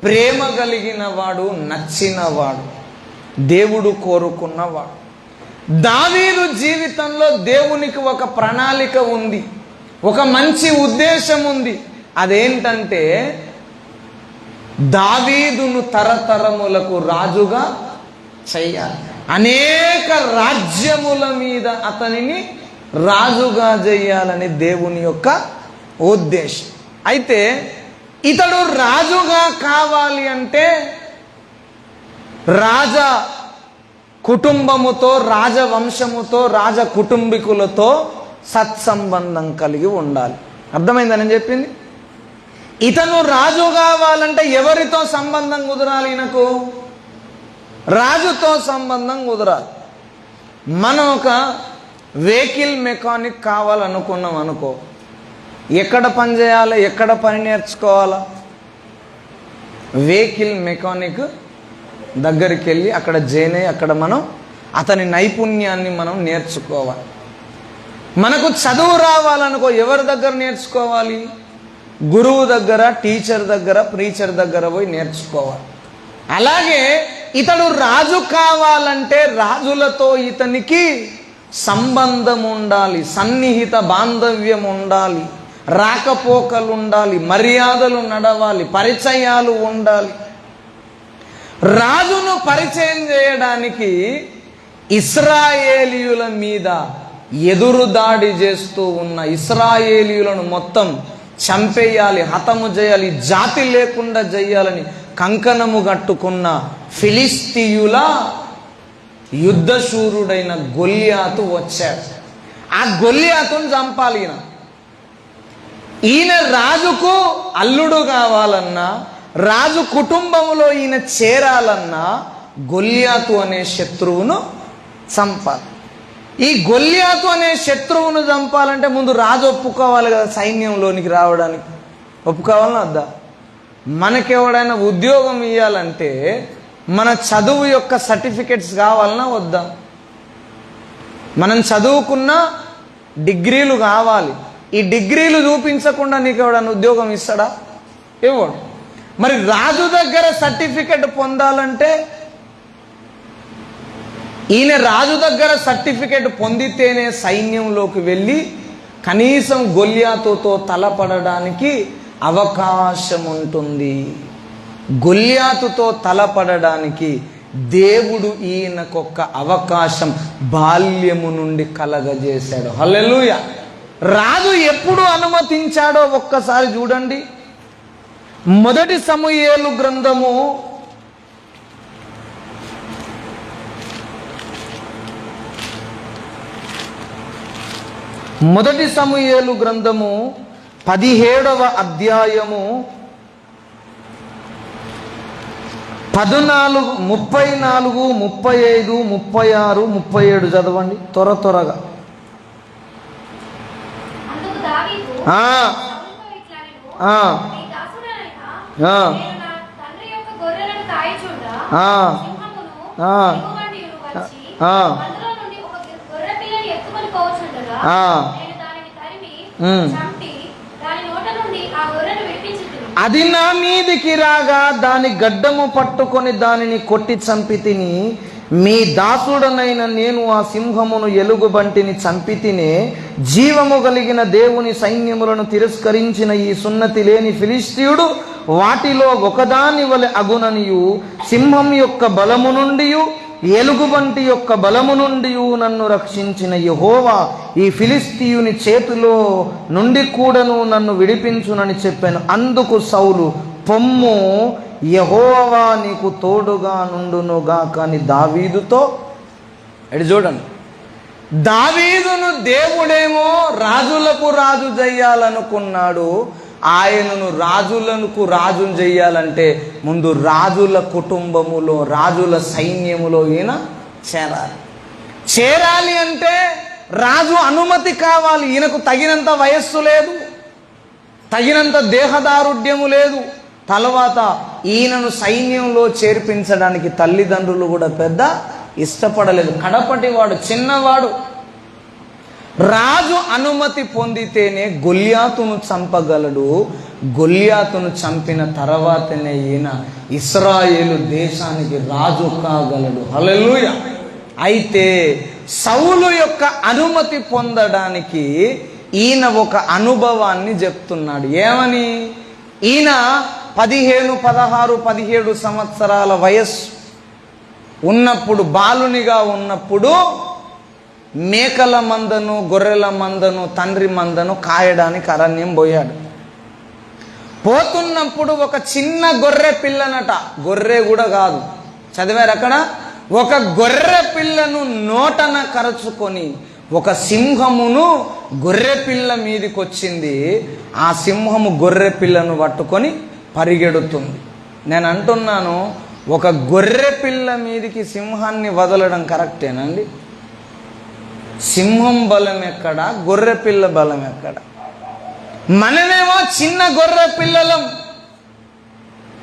ప్రేమ కలిగిన వాడు, నచ్చినవాడు, దేవుడు కోరుకున్నవాడు. దావీదు జీవితంలో దేవునికి ఒక ప్రణాళిక ఉంది, ఒక మంచి ఉద్దేశం ఉంది. అదేంటంటే, దావీదును తరతరములకు రాజుగా చెయ్యాలి, అనేక రాజ్యముల మీద అతనిని రాజుగా చెయ్యాలని దేవుని యొక్క ఉద్దేశం. అయితే ఇతడు రాజుగా కావాలి అంటే రాజ కుటుంబముతో, రాజవంశముతో, రాజ కుటుంబీకులతో సత్సంబంధం కలిగి ఉండాలి. అర్థమైందని నేను చెప్పింది? ఇతను రాజు కావాలంటే ఎవరితో సంబంధం కుదరాలి? ఈయనకు రాజుతో సంబంధం కుదరాలి. మనం ఒక వెహికల్ మెకానిక్ కావాలనుకున్నాం అనుకో, ఎక్కడ పని చేయాలి, ఎక్కడ పని నేర్చుకోవాలా? వెహికల్ మెకానిక్ దగ్గరికి వెళ్ళి అక్కడ జాయిన్ అయ్యి అక్కడ మనం అతని నైపుణ్యాన్ని మనం నేర్చుకోవాలి. మనకు చదువు రావాలనుకో, ఎవరి దగ్గర నేర్చుకోవాలి? గురువు దగ్గర, టీచర్ దగ్గర, ప్రీచర్ దగ్గర పోయి నేర్చుకోవాలి. అలాగే ఇతడు రాజు కావాలంటే రాజులతో ఇతనికి సంబంధం ఉండాలి, సన్నిహిత బాంధవ్యం ఉండాలి, రాకపోకలు ఉండాలి, మర్యాదలు నడవాలి, పరిచయాలు ఉండాలి. రాజును పరిచయం చేయడానికి ఇశ్రాయేలీయుల మీద ఎదురు దాడి చేస్తూ ఉన్న ఇశ్రాయేలీయులను మొత్తం చంపేయాలి, హతము చేయాలి, జాతి లేకుండా చేయాలని కంకణము కట్టుకున్న ఫిలిస్తీయుల యుద్ధశూరుడైన గొల్యాతు వచ్చాడు. ఆ గొల్యాతును చంపాలి. ఈయన రాజుకు అల్లుడు కావాలన్నా, రాజు కుటుంబంలో ఈయన చేరాలన్నా గొల్యాతు అనే శత్రువును చంపాలి. ఈ గొల్యాతు అనే శత్రువును చంపాలంటే ముందు రాజు ఒప్పుకోవాలి కదా సైన్యంలోనికి రావడానికి. ఒప్పుకోవాలన్నా వద్దా? మనకెవడైనా ఉద్యోగం ఇవ్వాలంటే మన చదువు యొక్క సర్టిఫికెట్స్ కావాలన్నా వద్దా? మనం చదువుకున్న డిగ్రీలు కావాలి. ఈ డిగ్రీలు చూపించకుండా నీకు ఎవడైనా ఉద్యోగం ఇస్తాడా? ఇవ్వడు. మరి రాజు దగ్గర సర్టిఫికెట్ పొందాలంటే ఈయన రాజు దగ్గర సర్టిఫికెట్ పొందితేనే సైన్యంలోకి వెళ్ళి కనీసం గొల్యాతుతో తలపడడానికి అవకాశం ఉంటుంది. గొల్యాతుతో తలపడడానికి దేవుడు ఈయనకొక్క అవకాశం బాల్యము నుండి కలగజేశాడు. హల్లెలూయా. రాజు ఎప్పుడు అనుమతించాడో ఒక్కసారి చూడండి. మొదటి సమూయేలు గ్రంథము 17వ అధ్యాయము 14, 34, 35, 36, 37 చదవండి త్వరగా. అది నా మీదికి రాగా దాని గడ్డము పట్టుకొని దానిని కొట్టి చంపితిని. మీ దాసుడనైన నేను ఆ సింహమును ఎలుగుబంటిని చంపితినే. జీవము కలిగిన దేవుని సైన్యములను తిరస్కరించిన ఈ సున్నతి లేని ఫిలిస్తీయుడు వాటిలో ఒకదాని వలె అగుననియు, సింహం యొక్క బలము నుండి ఎలుగుబంటి యొక్క బలము నుండి నన్ను రక్షించిన యెహోవా ఈ ఫిలిస్తీయుని చేతిలో నుండి కూడాను నన్ను విడిపించునని చెప్పాను. అందుకు సౌలు, పొమ్ము, యెహోవా నీకు తోడుగా నుండునుగా. కానీ దావీదుతో చూడండి, దావీదును దేవుడేమో రాజులకు రాజు చెయ్యాలనుకున్నాడు. ఆయనను రాజులకు రాజును చెయ్యాలంటే ముందు రాజుల కుటుంబములో, రాజుల సైన్యములో ఈయన చేరాలి అంటే రాజు అనుమతి కావాలి. ఈయనకు తగినంత వయస్సు లేదు, తగినంత దేహదారుఢ్యము లేదు. తర్వాత ఈయనను సైన్యంలో చేర్పించడానికి తల్లిదండ్రులు కూడా పెద్ద ఇష్టపడలేదు. కడపటి వాడు, చిన్నవాడు. రాజు అనుమతి పొందితేనే గొల్యాతును చంపగలడు. గొల్యాతును చంపిన తర్వాతనే ఈయన ఇశ్రాయేలు దేశానికి రాజు కాగలడు. హల్లెలూయా. అయితే సౌలు యొక్క అనుమతి పొందడానికి ఈయన ఒక అనుభవాన్ని చెప్తున్నాడు. ఏమని? ఈయన 15, 16, 17 సంవత్సరాల వయస్సు ఉన్నప్పుడు, బాలునిగా ఉన్నప్పుడు మేకల మందను, గొర్రెల మందను, తండ్రి మందను కాయడానికి అరణ్యం పోయాడు. పోతున్నప్పుడు ఒక చిన్న గొర్రె పిల్లనట, గొర్రె కూడా కాదు, చదివారు అక్కడ, ఒక గొర్రె పిల్లను నోటన కరుచుకొని ఒక సింహమును గొర్రె పిల్ల మీదకి వచ్చింది. ఆ సింహము గొర్రె పిల్లను పట్టుకొని పరిగెడుతుంది. నేను అంటున్నాను, ఒక గొర్రె పిల్ల మీదికి సింహాన్ని వదలడం కరెక్టేనండి? సింహం బలం ఎక్కడ, గొర్రె పిల్ల బలం ఎక్కడ? మనమేమో చిన్న గొర్రె పిల్లలం,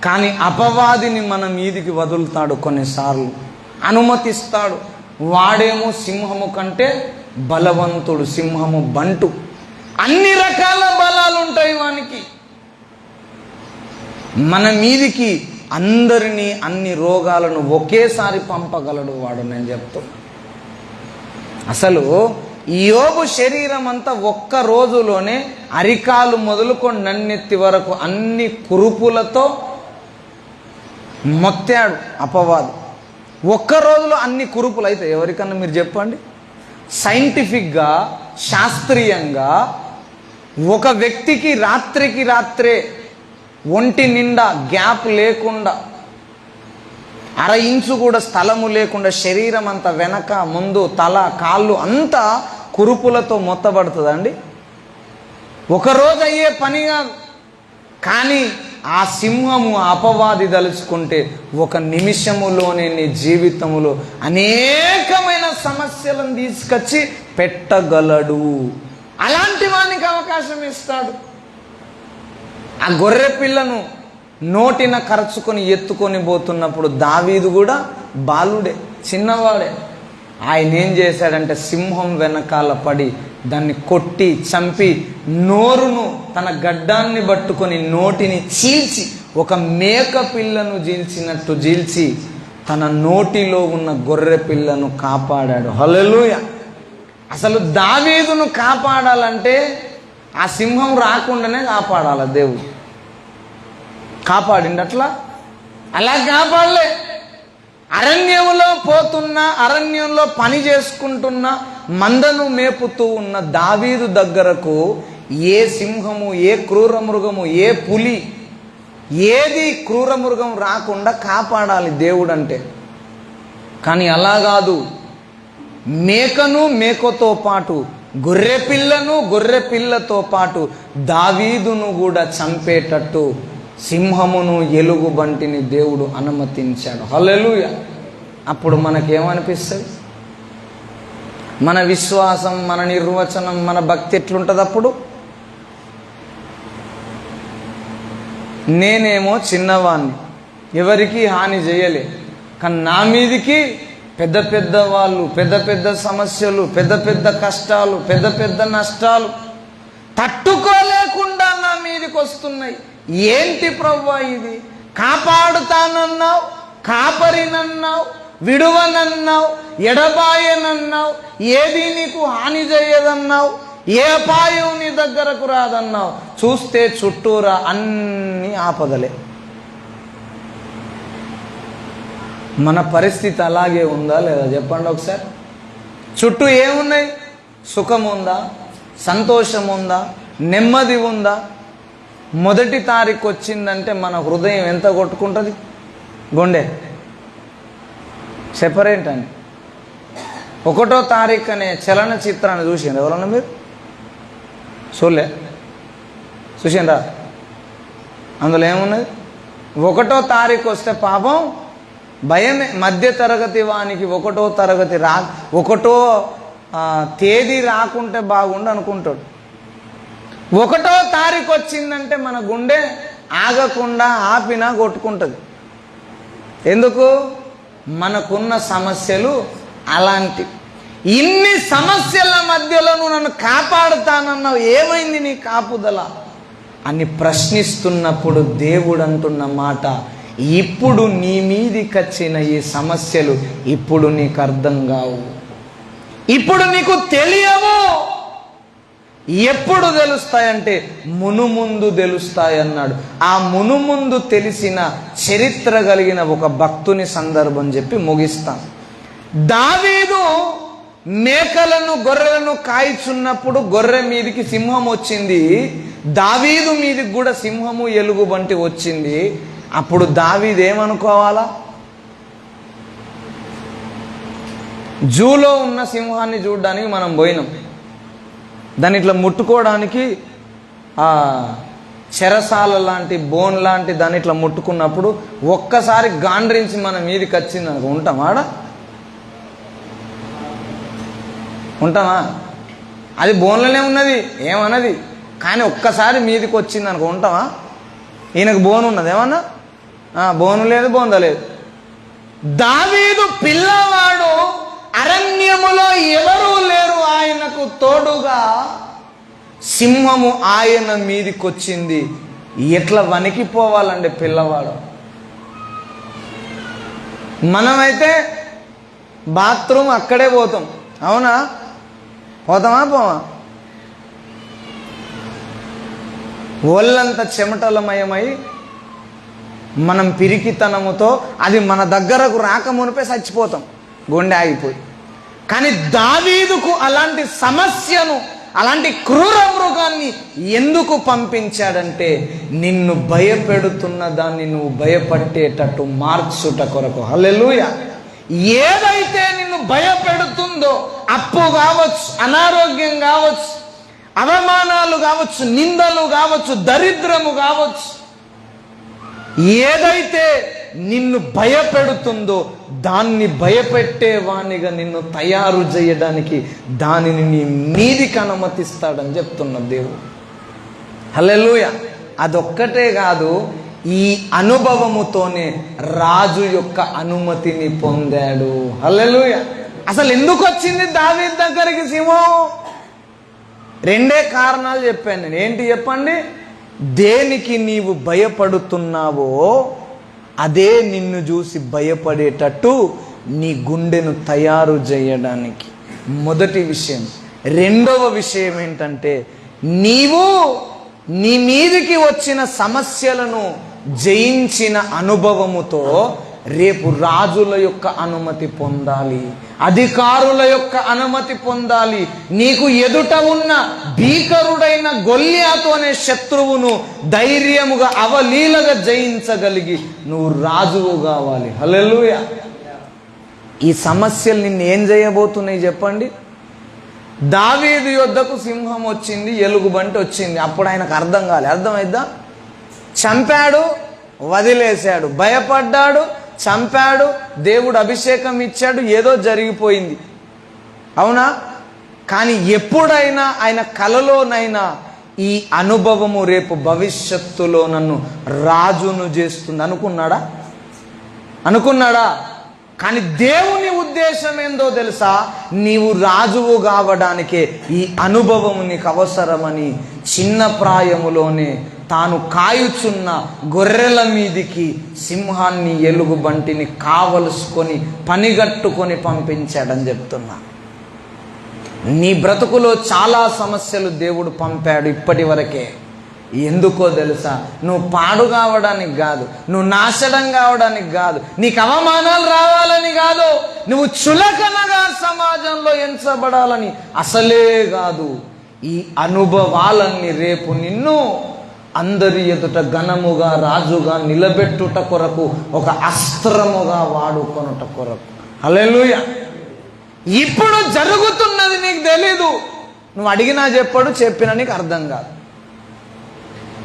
కానీ అపవాదిని మన మీదికి వదులుతాడు, కొన్నిసార్లు అనుమతిస్తాడు. వాడేమో సింహము కంటే బలవంతుడు, సింహము బంటు, అన్ని రకాల బలాలు ఉంటాయి వానికి. మన మీదికి అందరినీ, అన్ని రోగాలను ఒకేసారి పంపగలడు వాడు. నేను చెప్తున్నా, అసలు యోబు శరీరం అంతా ఒక్క రోజులోనే అరికాలు మొదలుకొని నన్నెత్తి వరకు అన్ని కురుపులతో మొత్తాడు అపవాదు. ఒక్క రోజులో అన్ని కురుపులు అయితే ఎవరికన్నా మీరు చెప్పండి? సైంటిఫిక్గా, శాస్త్రీయంగా ఒక వ్యక్తికి రాత్రికి రాత్రే ఒంటి నిండా గ్యాప్ లేకుండా, అర ఇంచు కూడా స్థలము లేకుండా శరీరం అంతా వెనక, ముందు, తల, కాళ్ళు అంతా కురుపులతో మొత్తబడుతుందండి. ఒకరోజు అయ్యే పనిగా. కానీ ఆ సింహము, అపవాది దలుచుకుంటే ఒక నిమిషములోనే నీ జీవితములో అనేకమైన సమస్యలను తీసుకొచ్చి పెట్టగలడు. అలాంటి వానికి అవకాశం ఇస్తాడు. ఆ గొర్రె పిల్లను నోటిన కరచుకొని ఎత్తుకొని పోతున్నప్పుడు దావీదు కూడా బాలుడే, చిన్నవాడే. ఆయన ఏం చేశాడంటే సింహం వెనకాల పడి దాన్ని కొట్టి చంపి నోరును తన గడ్డాన్ని పట్టుకొని నోటిని చీల్చి ఒక మేక పిల్లను చీల్చినట్టు చీల్చి తన నోటిలో ఉన్న గొర్రె పిల్లను కాపాడాడు. హల్లెలూయా. అసలు దావీదును కాపాడాలంటే ఆ సింహం రాకుండానే కాపాడాలి దేవుడు. కాపాడిండు అట్లా? అలా కాపాడలే. అరణ్యంలో పోతున్న, అరణ్యంలో పని చేసుకుంటున్న, మందను మేపుతూ ఉన్న దావీదు దగ్గరకు ఏ సింహము, ఏ క్రూర మృగము, ఏ పులి, ఏది క్రూర మృగం రాకుండా కాపాడాలి దేవుడు అంటే. కానీ అలా కాదు. మేకను, మేకతో పాటు గొర్రె పిల్లను, గొర్రె పిల్లతో పాటు దావీదును కూడా చంపేటట్టు సింహమును, ఎలుగుబంటిని దేవుడు అనుమతించాడు. హల్లెలూయా. అప్పుడు మనకేమనిపిస్తుంది? మన విశ్వాసం, మన నిర్వచనం, మన భక్తి ఎట్లుంటుంది అప్పుడు? నేనేమో చిన్నవాణ్ణి, ఎవరికి హాని చేయలే, కానీ నా మీదికి పెద్ద పెద్ద వాళ్ళు, పెద్ద పెద్ద సమస్యలు, పెద్ద పెద్ద కష్టాలు, పెద్ద పెద్ద నష్టాలు తట్టుకోలేకుండా నా మీదికి వస్తున్నాయి. ఏంటి ప్రభువా ఇది? కాపాడుతానన్నావు, కాపరినన్నావు, విడువనన్నావు, ఎడబాయనన్నావు, ఏది నీకు హాని చేయదన్నావు, ఏ అపాయం నీ దగ్గరకు రాదన్నావు. చూస్తే చుట్టూరా అన్ని ఆపదలే. మన పరిస్థితి అలాగే ఉందా లేదా చెప్పండి ఒకసారి. చుట్టూ ఏమున్నాయి? సుఖం ఉందా? సంతోషం ఉందా? నెమ్మది ఉందా? మొదటి తారీఖు వచ్చిందంటే మన హృదయం ఎంత కొట్టుకుంటుంది? గుండె సెపరేట్ అని. 1వ తారీఖు అనే చలనచిత్రాన్ని చూసిండ్రు ఎవరన్నా మీరు? చూడలే? చూసిండ్రా? అందులో ఏమున్నది? 1వ తారీఖు వస్తే పాపం భయమే. మధ్య తరగతి వానికి 1వ తరగతి 1వ తేదీ రాకుంటే బాగుండు అనుకుంటాడు. 1వ తారీఖు వచ్చిందంటే మన గుండె ఆగకుండా ఆపినా కొట్టుకుంటుంది. ఎందుకు? మనకున్న సమస్యలు అలాంటి. ఇన్ని సమస్యల మధ్యలో నువ్వు నన్ను కాపాడుతానన్నావు, ఏమైంది నీ కాపుదల అని ప్రశ్నిస్తున్నప్పుడు దేవుడు అంటున్న మాట, ఇప్పుడు నీ మీదికి వచ్చిన ఈ సమస్యలు ఇప్పుడు నీకు అర్థం కావు, ఇప్పుడు నీకు తెలియవు, ఎప్పుడు తెలుస్తాయంటే మునుముందు తెలుస్తాయి అన్నాడు. ఆ మునుముందు తెలిసిన చరిత్ర కలిగిన ఒక భక్తుని సందర్భం చెప్పి ముగిస్తాం. దావీదు మేకలను గొర్రెలను కాయిచున్నప్పుడు గొర్రె మీదికి సింహం వచ్చింది, దావీదు మీదికి కూడా సింహము ఎలుగుబంటి వచ్చింది. అప్పుడు దావీదు ఏమనుకోవాలా? జూలో ఉన్న సింహాన్ని చూడడానికి మనం పోయినాం, దాన్ని ఇట్లా ముట్టుకోవడానికి ఆ చెరసాల లాంటి బోన్ లాంటి దాన్ని ఇట్లా ముట్టుకున్నప్పుడు ఒక్కసారి గాండ్రించి మన మీదికి వచ్చింది అనుకో, ఉంటామా? ఉంటామా? అది బోన్లోనే ఉన్నది, ఏమన్నది, కానీ ఒక్కసారి మీదికి వచ్చింది అనుకో, ఉంటామా? ఈయనకు బోన్ ఉన్నది, ఏమన్నా బోను లేదు, బోంద లేదు. దావీదు పిల్లవాడు, అరణ్యములో ఎవరూ లేరు ఆయనకు తోడుగా, సింహము ఆయన మీదికొచ్చింది. ఎట్లా వణికిపోవాలండి పిల్లవాడు. మనమైతే బాత్రూమ్ అక్కడే పోతాం, అవునా? పోతామా? పోవా? ఒళ్ళంతా చెమటలమయమై మనం పిరికితనముతో అది మన దగ్గరకు రాకమునిపే చచ్చిపోతాం, గుండె ఆగిపోయి. కానీ దావీదుకు అలాంటి సమస్యను, అలాంటి క్రూర మృగాన్ని ఎందుకు పంపించాడంటే నిన్ను భయపెడుతున్న దాన్ని నువ్వు భయపట్టేటట్టు మార్చుట కొరకు. హల్లెలూయా. ఏదైతే నిన్ను భయపెడుతుందో, అప్పు కావచ్చు, అనారోగ్యం కావచ్చు, అవమానాలు కావచ్చు, నిందలు కావచ్చు, దరిద్రము కావచ్చు, ఏదైతే నిన్ను భయపెడుతుందో దాన్ని భయపెట్టేవానిగా నిన్ను తయారు చేయడానికి దానిని నీ మీదికి అనుమతిస్తాడని చెప్తున్న దేవుడు. హల్లెలూయా. అదొక్కటే కాదు, ఈ అనుభవముతోనే రాజు యొక్క అనుమతిని పొందాడు. హల్లెలూయా. అసలు ఎందుకు వచ్చింది దావీదు దగ్గరికి సింహం? రెండే కారణాలు చెప్పాను నేను. ఏంటి చెప్పండి? దేనికి నీవు భయపడుతున్నావో అదే నిన్ను చూసి భయపడేటట్టు నీ గుండెను తయారు చేయడానికి మొదటి విషయం. రెండవ విషయం ఏంటంటే, నీవు నీ మీదికి వచ్చిన సమస్యలను జయించిన అనుభవముతో రేపు రాజుల యొక్క అనుమతి పొందాలి, అధికారుల యొక్క అనుమతి పొందాలి. నీకు ఎదుట ఉన్న భీకరుడైన గొల్యాతు అనే శత్రువును ధైర్యముగా అవలీలగా జయించగలిగి నువ్వు రాజువు కావాలి. హల్లెలూయా. ఈ సమస్యలు నిన్ను ఏం చేయబోతున్నాయి చెప్పండి? దావీదు యొద్దకు సింహం వచ్చింది, ఎలుగుబంటి వచ్చింది. అప్పుడు ఆయనకు అర్థం కాలే. అర్థమైద్దా? చంపాడు, వదిలేశాడు, భయపడ్డాడు, చంపాడు, దేవుడు అభిషేకం ఇచ్చాడు, ఏదో జరిగిపోయింది, అవునా? కానీ ఎప్పుడైనా ఆయన కలలోనైనా ఈ అనుభవము రేపు భవిష్యత్తులో నన్ను రాజును చేస్తుంది అనుకున్నాడా? కానీ దేవుని ఉద్దేశం ఏందో తెలుసా? నీవు రాజువు కావడానికే ఈ అనుభవం నీకు అవసరమని చిన్న ప్రాయములోనే తాను కాయుచున్న గొర్రెల మీదికి సింహాన్ని, ఎలుగుబంటిని కావలసుకొని పనిగట్టుకొని పంపించాడని చెప్తున్నా. నీ బ్రతుకులో చాలా సమస్యలు దేవుడు పంపాడు ఇప్పటి వరకే. ఎందుకో తెలుసా? నువ్వు పాడు కావడానికి కాదు, నువ్వు నాశనం కావడానికి కాదు, నీకు అవమానాలు రావాలని కాదు, నువ్వు చులకనగా సమాజంలో ఎంచబడాలని అసలే కాదు. ఈ అనుభవాలన్నీ రేపు నిన్ను అందరి ఎదుట ఘనముగా, రాజుగా నిలబెట్టుట కొరకు, ఒక అస్త్రముగా వాడుకొనుట కొరకు. హల్లెలూయా. ఇప్పుడు జరుగుతున్నది నీకు తెలీదు, నువ్వు అడిగినా చెప్పాడు, చెప్పినా నీకు అర్థం కాదు.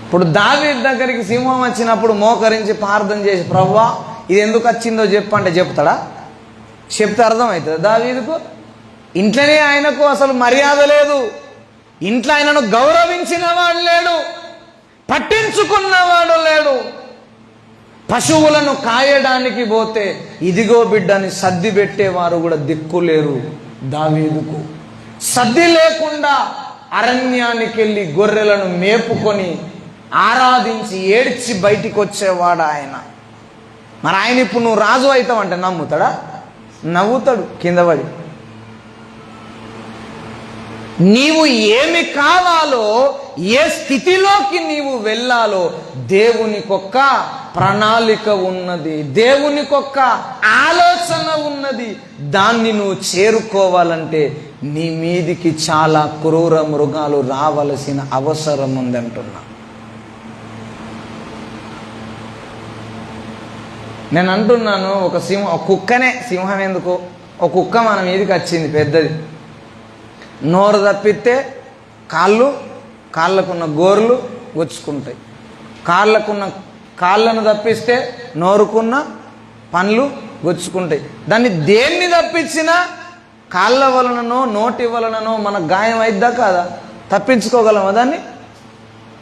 ఇప్పుడు దావీదు దగ్గరికి సింహం వచ్చినప్పుడు మోకరించి ప్రార్థన చేసి, ప్రభువా ఇది ఎందుకు వచ్చిందో చెప్పంటే చెప్తాడా? చెప్తే అర్థమవుతుంది దావీదుకు. ఇంట్లోనే ఆయనకు అసలు మర్యాద లేదు, ఇంట్లో ఆయనను గౌరవించిన వాడు లేడు, పట్టించుకున్నవాడు లేడు. పశువులను కాయడానికి పోతే ఇదిగో బిడ్డని సర్ది పెట్టేవారు కూడా దిక్కులేరు దావీదుకు. సర్ది లేకుండా అరణ్యానికి వెళ్ళి గొర్రెలను మేపుకొని ఆరాధించి ఏడ్చి బయటికి వచ్చేవాడు ఆయన. మరి ఆయన ఇప్పుడు నువ్వు రాజు అవుతావంటే నమ్ముతాడా? నవ్వుతాడు కింద పడి. నీవు ఏమి కావాలో, ఏ స్థితిలోకి నీవు వెళ్ళాలో దేవునికొక్క ప్రణాళిక ఉన్నది, దేవునికొక్క ఆలోచన ఉన్నది. దాన్ని నువ్వు చేరుకోవాలంటే నీ మీదికి చాలా క్రూర మృగాలు రావలసిన అవసరం ఉందంటున్నా. నేను అంటున్నాను, ఒక కుక్కనే, సింహం ఎందుకు, ఒక కుక్క మన మీదకి వచ్చింది పెద్దది. నోరు తప్పితే కాళ్ళకున్న గోర్లు గుచ్చుకుంటాయి, కాళ్ళను తప్పిస్తే నోరుకున్న పండ్లు గుచ్చుకుంటాయి. దాన్ని దేన్ని తప్పించినా కాళ్ళ వలననో నోటి వలననో మనకు గాయం అయిద్దా కాదా? తప్పించుకోగలమా దాన్ని?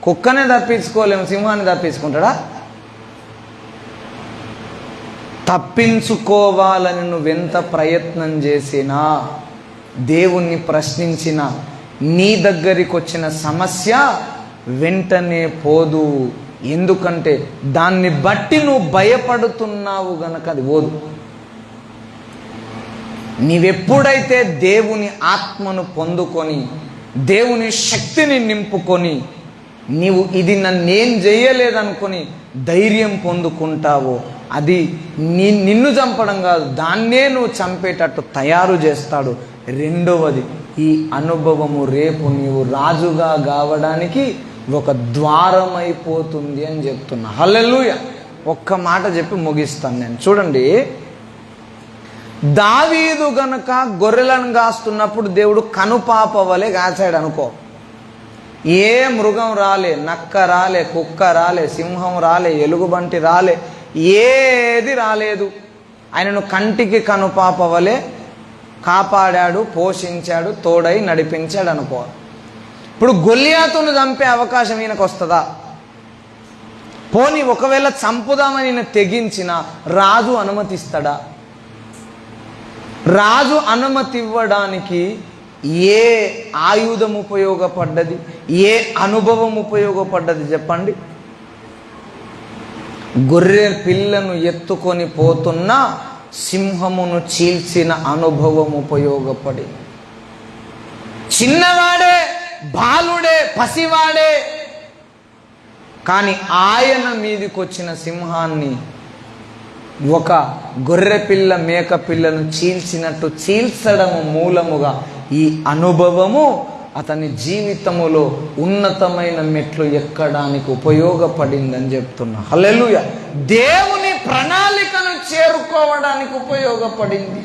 కుక్కనే తప్పించుకోలేము, సింహాన్ని తప్పించుకుంటాడా? తప్పించుకోవాలని నువ్వెంత ప్రయత్నం చేసినా, దేవుణ్ణి ప్రశ్నించిన, నీ దగ్గరికి వచ్చిన సమస్య వెంటనే పోదు. ఎందుకంటే దాన్ని బట్టి నువ్వు భయపడుతున్నావు గనక అది పోదు. నీవెప్పుడైతే దేవుని ఆత్మను పొందుకొని, దేవుని శక్తిని నింపుకొని, నీవు ఇది నన్నేం చేయలేదనుకొని ధైర్యం పొందుకుంటావో, అది నిన్ను చంపడం కాదు, దాన్నే నువ్వు చంపేటట్టు తయారు చేస్తాడు. రెండవది, ఈ అనుభవము రేపు నీవు రాజుగా కావడానికి ఒక ద్వారం అయిపోతుంది అని చెప్తున్నా. హల్లెలూయా. ఒక్క మాట చెప్పి ముగిస్తాను నేను. చూడండి, దావీదు గనక గొర్రెలను కాస్తున్నప్పుడు దేవుడు కనుపాప వలె కాచాడు అనుకో. ఏ మృగం రాలే, నక్క రాలే, కుక్క రాలే, సింహం రాలే, ఎలుగుబంటి రాలే, ఏది రాలేదు. ఆయనను కంటికి కనుపాప వలె కాపాడాడు, పోషించాడు, తోడై నడిపించాడు అనుకో. ఇప్పుడు గొల్లియాతును చంపే అవకాశం ఈయనకు వస్తుందా? పోనీ ఒకవేళ చంపుదామని ఈయన తెగించిన రాజు అనుమతిస్తాడా? రాజు అనుమతి ఇవ్వడానికి ఏ ఆయుధం ఉపయోగపడ్డది, ఏ అనుభవం ఉపయోగపడ్డది చెప్పండి? గొర్రె పిల్లను ఎత్తుకొని పోతున్న సింహమును చీల్చిన అనుభవం ఉపయోగపడింది. చిన్నవాడే, బాలుడే, పసివాడే, కానీ ఆయన మీదకి వచ్చిన సింహాన్ని ఒక గొర్రె పిల్ల మేక పిల్లను చీల్చినట్టు చీల్చడము మూలముగా ఈ అనుభవము అతని జీవితములో ఉన్నతమైన మెట్లు ఎక్కడానికి ఉపయోగపడిందని చెప్తున్నా. హల్లెలూయా. దేవుని ప్రణాళికను చేరుకోవడానికి ఉపయోగపడింది,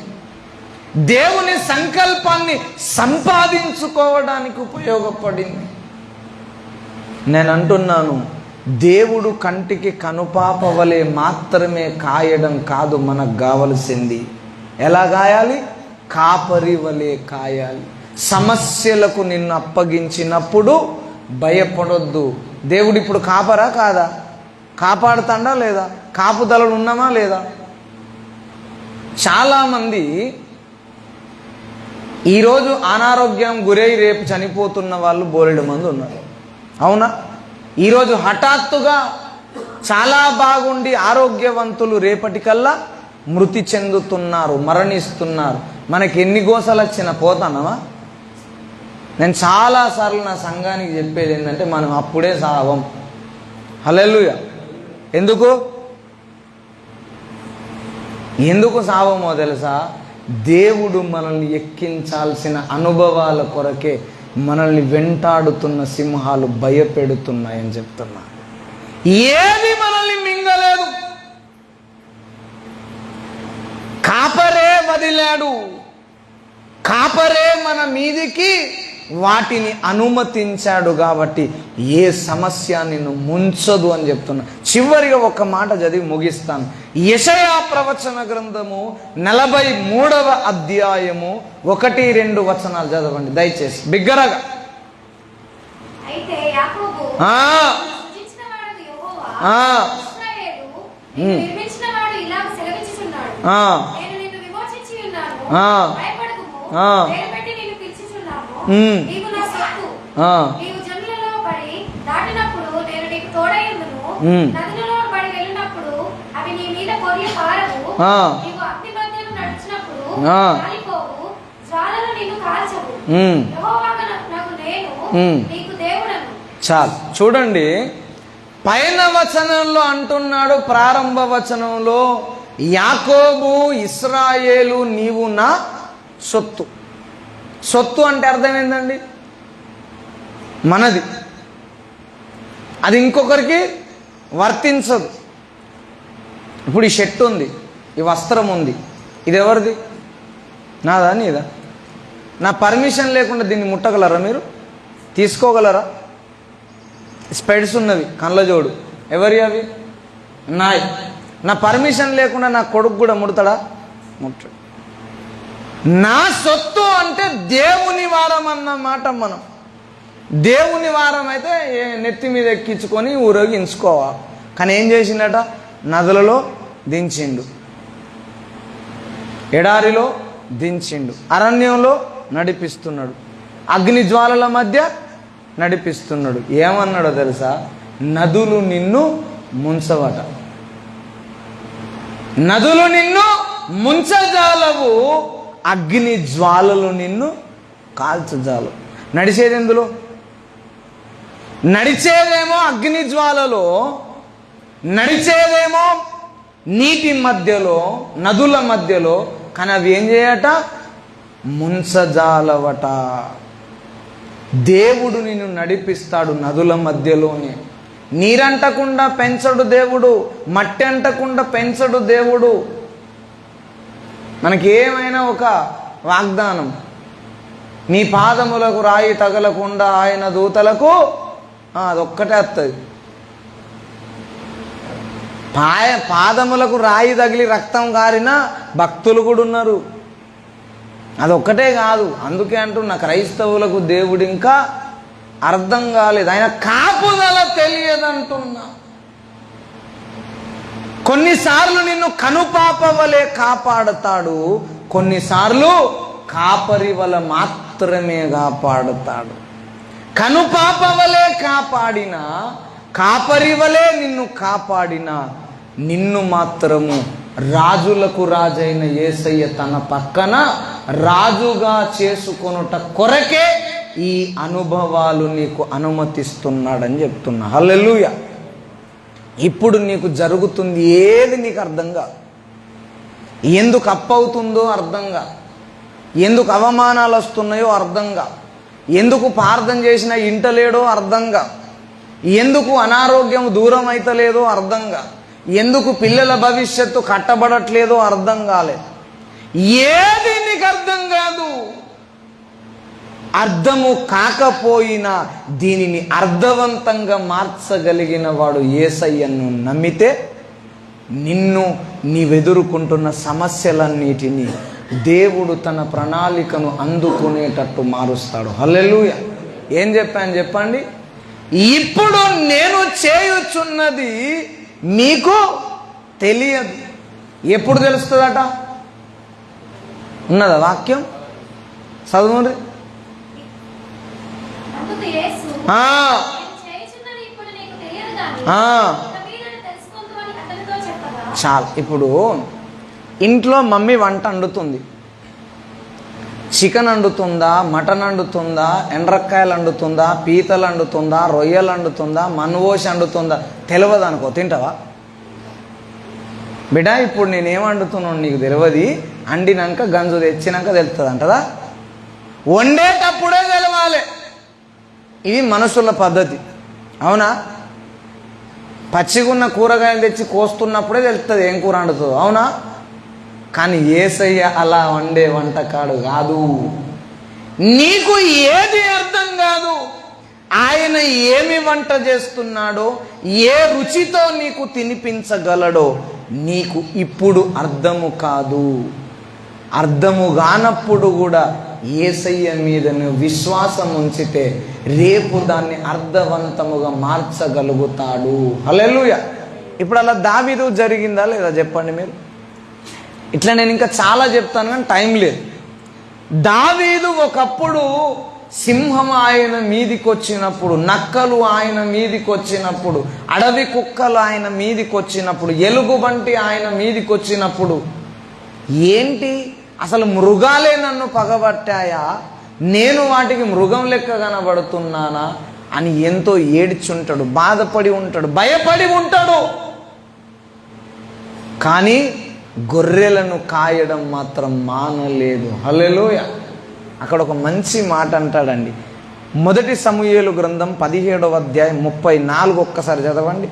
దేవుని సంకల్పాన్ని సంపాదించుకోవడానికి ఉపయోగపడింది. నేను అంటున్నాను, దేవుడు కంటికి కనుపాప వలె మాత్రమే కాయడం కాదు మనకు కావలసింది. ఎలా కాయాలి? కాపరి వలె కాయాలి. సమస్యలకు నిన్ను అప్పగించినప్పుడు భయపడొద్దు. దేవుడు ఇప్పుడు కాపరా కాదా? కాపాడుతాడా లేదా? కాపుదలలు ఉన్నామా లేదా? చాలామంది ఈరోజు అనారోగ్యం గురై రేపు చనిపోతున్న వాళ్ళు బోలెడు మంది ఉన్నారు. అవునా? ఈరోజు హఠాత్తుగా చాలా బాగుండి ఆరోగ్యవంతులు రేపటికల్లా మృతి చెందుతున్నారు, మరణిస్తున్నారు. మనకి ఎన్ని గోసలు వచ్చినా పోతానమా? నేను చాలాసార్లు నా సంఘానికి చెప్పేది ఏంటంటే, మనం అప్పుడే సావం. హల్లెలూయా. ఎందుకు సావమో తెలుసా? దేవుడు మనల్ని ఎక్కించాల్సిన అనుభవాల కొరకే మనల్ని వెంటాడుతున్న సింహాలు భయపెడుతున్నాయని చెప్తున్నా. ఏది మనల్ని మింగలేదు, కాపరే వదిలాడు. కాపరే మన మీదికి వాటిని అనుమతించాడు కాబట్టి ఏ సమస్య నిన్ను ముంచదు అని చెప్తున్నా. చివరిగా ఒక మాట చదివి ముగిస్తాను. యెషయా ప్రవచన గ్రంథము 43వ అధ్యాయము 1-2 వచనాలు చదవండి దయచేసి బిగ్గరగా. చాలు చూడండి, పైన వచనంలో అంటున్నాడు, ప్రారంభ వచనంలో యాకోబు ఇశ్రాయేలు నీవు నా సొత్తు. సొత్తు అంటే అర్థం ఏంటండి? మనది. అది ఇంకొకరికి వర్తించదు. ఇప్పుడు ఈ షర్ట్ ఉంది, ఈ వస్త్రం ఉంది, ఇది ఎవరిది? నాదా నీదా? నా పర్మిషన్ లేకుండా దీన్ని ముట్టగలరా? మీరు తీసుకోగలరా? స్పెడ్స్ ఉన్నవి, కళ్ళజోడు, ఎవరి అవి? నాయి. నా పర్మిషన్ లేకుండా నా కొడుకు కూడా ముడతాడా? ముట్టడు. నా సొత్తు అంటే దేవుని వారం అన్నమాట. మనం దేవుని వారం అయితే నెత్తి మీద ఎక్కించుకొని ఊరేగించుకోవాలి. కానీ ఏం చేసిండట? నదులలో దించిండు, ఎడారిలో దించిండు, అరణ్యంలో నడిపిస్తున్నాడు, అగ్ని జ్వాలల మధ్య నడిపిస్తున్నాడు. ఏమన్నాడో తెలుసా? నదులు నిన్ను ముంచవట, నదులు నిన్ను ముంచజాలవు, అగ్ని జ్వాలలు నిన్ను కాల్చజాలవు. నడిచేది ఎందులో? నడిచేదేమో అగ్ని జ్వాలలో, నడిచేదేమో నీటి మధ్యలో, నదుల మధ్యలో. కానీ అవి ఏం చేయట? ముంచజాలవట. దేవుడు నిన్ను నడిపిస్తాడు నదుల మధ్యలోనే. నీరంటకుండా పెంచడు దేవుడు, మట్టి అంటకుండా పెంచడు దేవుడు. మనకి ఏమైనా ఒక వాగ్దానం, నీ పాదములకు రాయి తగలకుండా ఆయన దూతలకు, అదొక్కటే వస్తుంది. పాదములకు రాయి తగిలి రక్తం కారిన భక్తులు కూడా ఉన్నారు. అదొక్కటే కాదు. అందుకే అంటున్నా, క్రైస్తవులకు దేవుడు ఇంకా అర్థం కాలేదు, ఆయన కాపుదల తెలియదంటున్నా. కొన్నిసార్లు నిన్ను కనుపాప వలె కాపాడుతాడు, కొన్నిసార్లు కాపరి వల మాత్రమే కాపాడుతాడు. కనుపాప వలె కాపాడినా, కాపరి వలె నిన్ను కాపాడినా, నిన్ను మాత్రము రాజులకు రాజైన యేసయ్య తన పక్కన రాజుగా చేసుకొనుట కొరకే ఈ అనుభవాలు నీకు అనుమతిస్తున్నాడని చెప్తున్నా. హల్లెలూయా. ఇప్పుడు నీకు జరుగుతుంది ఏది నీకు అర్థం కాదు. ఎందుకు అప్పవుతుందో అర్థం కాదు, ఎందుకు అవమానాలు వస్తున్నాయో అర్థం కాదు, ఎందుకు ప్రార్థన చేసినా ఇంటలేడో అర్థం కాదు, ఎందుకు అనారోగ్యం దూరం అయితలేదో అర్థం కాదు, ఎందుకు పిల్లల భవిష్యత్తు కట్టబడట్లేదో అర్థం కాలేదు. ఏది నీకు అర్థం కాదు. అర్థము కాకపోయినా దీనిని అర్థవంతంగా మార్చగలిగిన వాడు యేసయ్యను నమ్మితే నిన్ను నీవెదుర్కొంటున్న సమస్యలన్నిటినీ దేవుడు తన ప్రణాళికను అందుకునేటట్టు మారుస్తాడు. హల్లెలూయా. ఏం చెప్పాను చెప్పండి? ఇప్పుడు నేను చేయుచున్నది మీకు తెలియదు. ఎప్పుడు తెలుస్తుందట? ఉన్నదా వాక్యం? చదువుంది. చాలు. ఇప్పుడు ఇంట్లో మమ్మీ వంట వండుతుంది. చికెన్ వండుతుందా, మటన్ వండుతుందా, ఎండ్రక్కాయలు వండుతుందా, పీతలు వండుతుందా, రొయ్యలు వండుతుందా, మన్వోషి వండుతుందా తెలియదు అనుకో, తింటావా? బిడ్డ ఇప్పుడు నేనేం వండుతున్నాను నీకు తెలియదు, అండినాక గంజు తెచ్చినాక తెలుస్తుంది అంటదా? వండేటప్పుడే తెలవాలి. ఇది మనుషుల పద్ధతి, అవునా? పచ్చిగున్న కూరగాయలు తెచ్చి కోస్తున్నప్పుడే తెలుస్తుంది ఏం కూర వండుతుందో, అవునా? కానీ యేసయ్య అలా వండే వంటకాడు కాదు. నీకు ఏది అర్థం కాదు, ఆయన ఏమి వంట చేస్తున్నాడో, ఏ రుచితో నీకు తినిపించగలడో నీకు ఇప్పుడు అర్థము కాదు. అర్థము కానప్పుడు కూడా యేసయ్య మీద నువ్వు విశ్వాసం ఉంచితే రేపు దాన్ని అర్థవంతముగా మార్చగలుగుతాడు. హల్లెలూయా. ఇప్పుడు అలా దావీదు జరిగిందా లేదా చెప్పండి మీరు? ఇట్లా నేను ఇంకా చాలా చెప్తాను కానీ టైం లేదు. దావీదు ఒకప్పుడు సింహం ఆయన మీదికి వచ్చినప్పుడు, నక్కలు ఆయన మీదికి వచ్చినప్పుడు, అడవి కుక్కలు ఆయన మీదికి వచ్చినప్పుడు, ఎలుగుబంటి ఆయన మీదికి వచ్చినప్పుడు, ఏంటి అసలు మృగాలే నన్ను పగబట్టాయా, నేను వాటికి మృగం లెక్క కనబడుతున్నానా అని ఎంతో ఏడ్చుంటాడు, బాధపడి ఉంటాడు, భయపడి ఉంటాడు. కానీ గొర్రెలను కాయడం మాత్రం మానలేదు. హల్లెలూయా. అక్కడ ఒక మంచి మాట అంటాడండి. 1 సమూయేలు గ్రంథం 17వ అధ్యాయం 34 ఒక్కసారి చదవండి.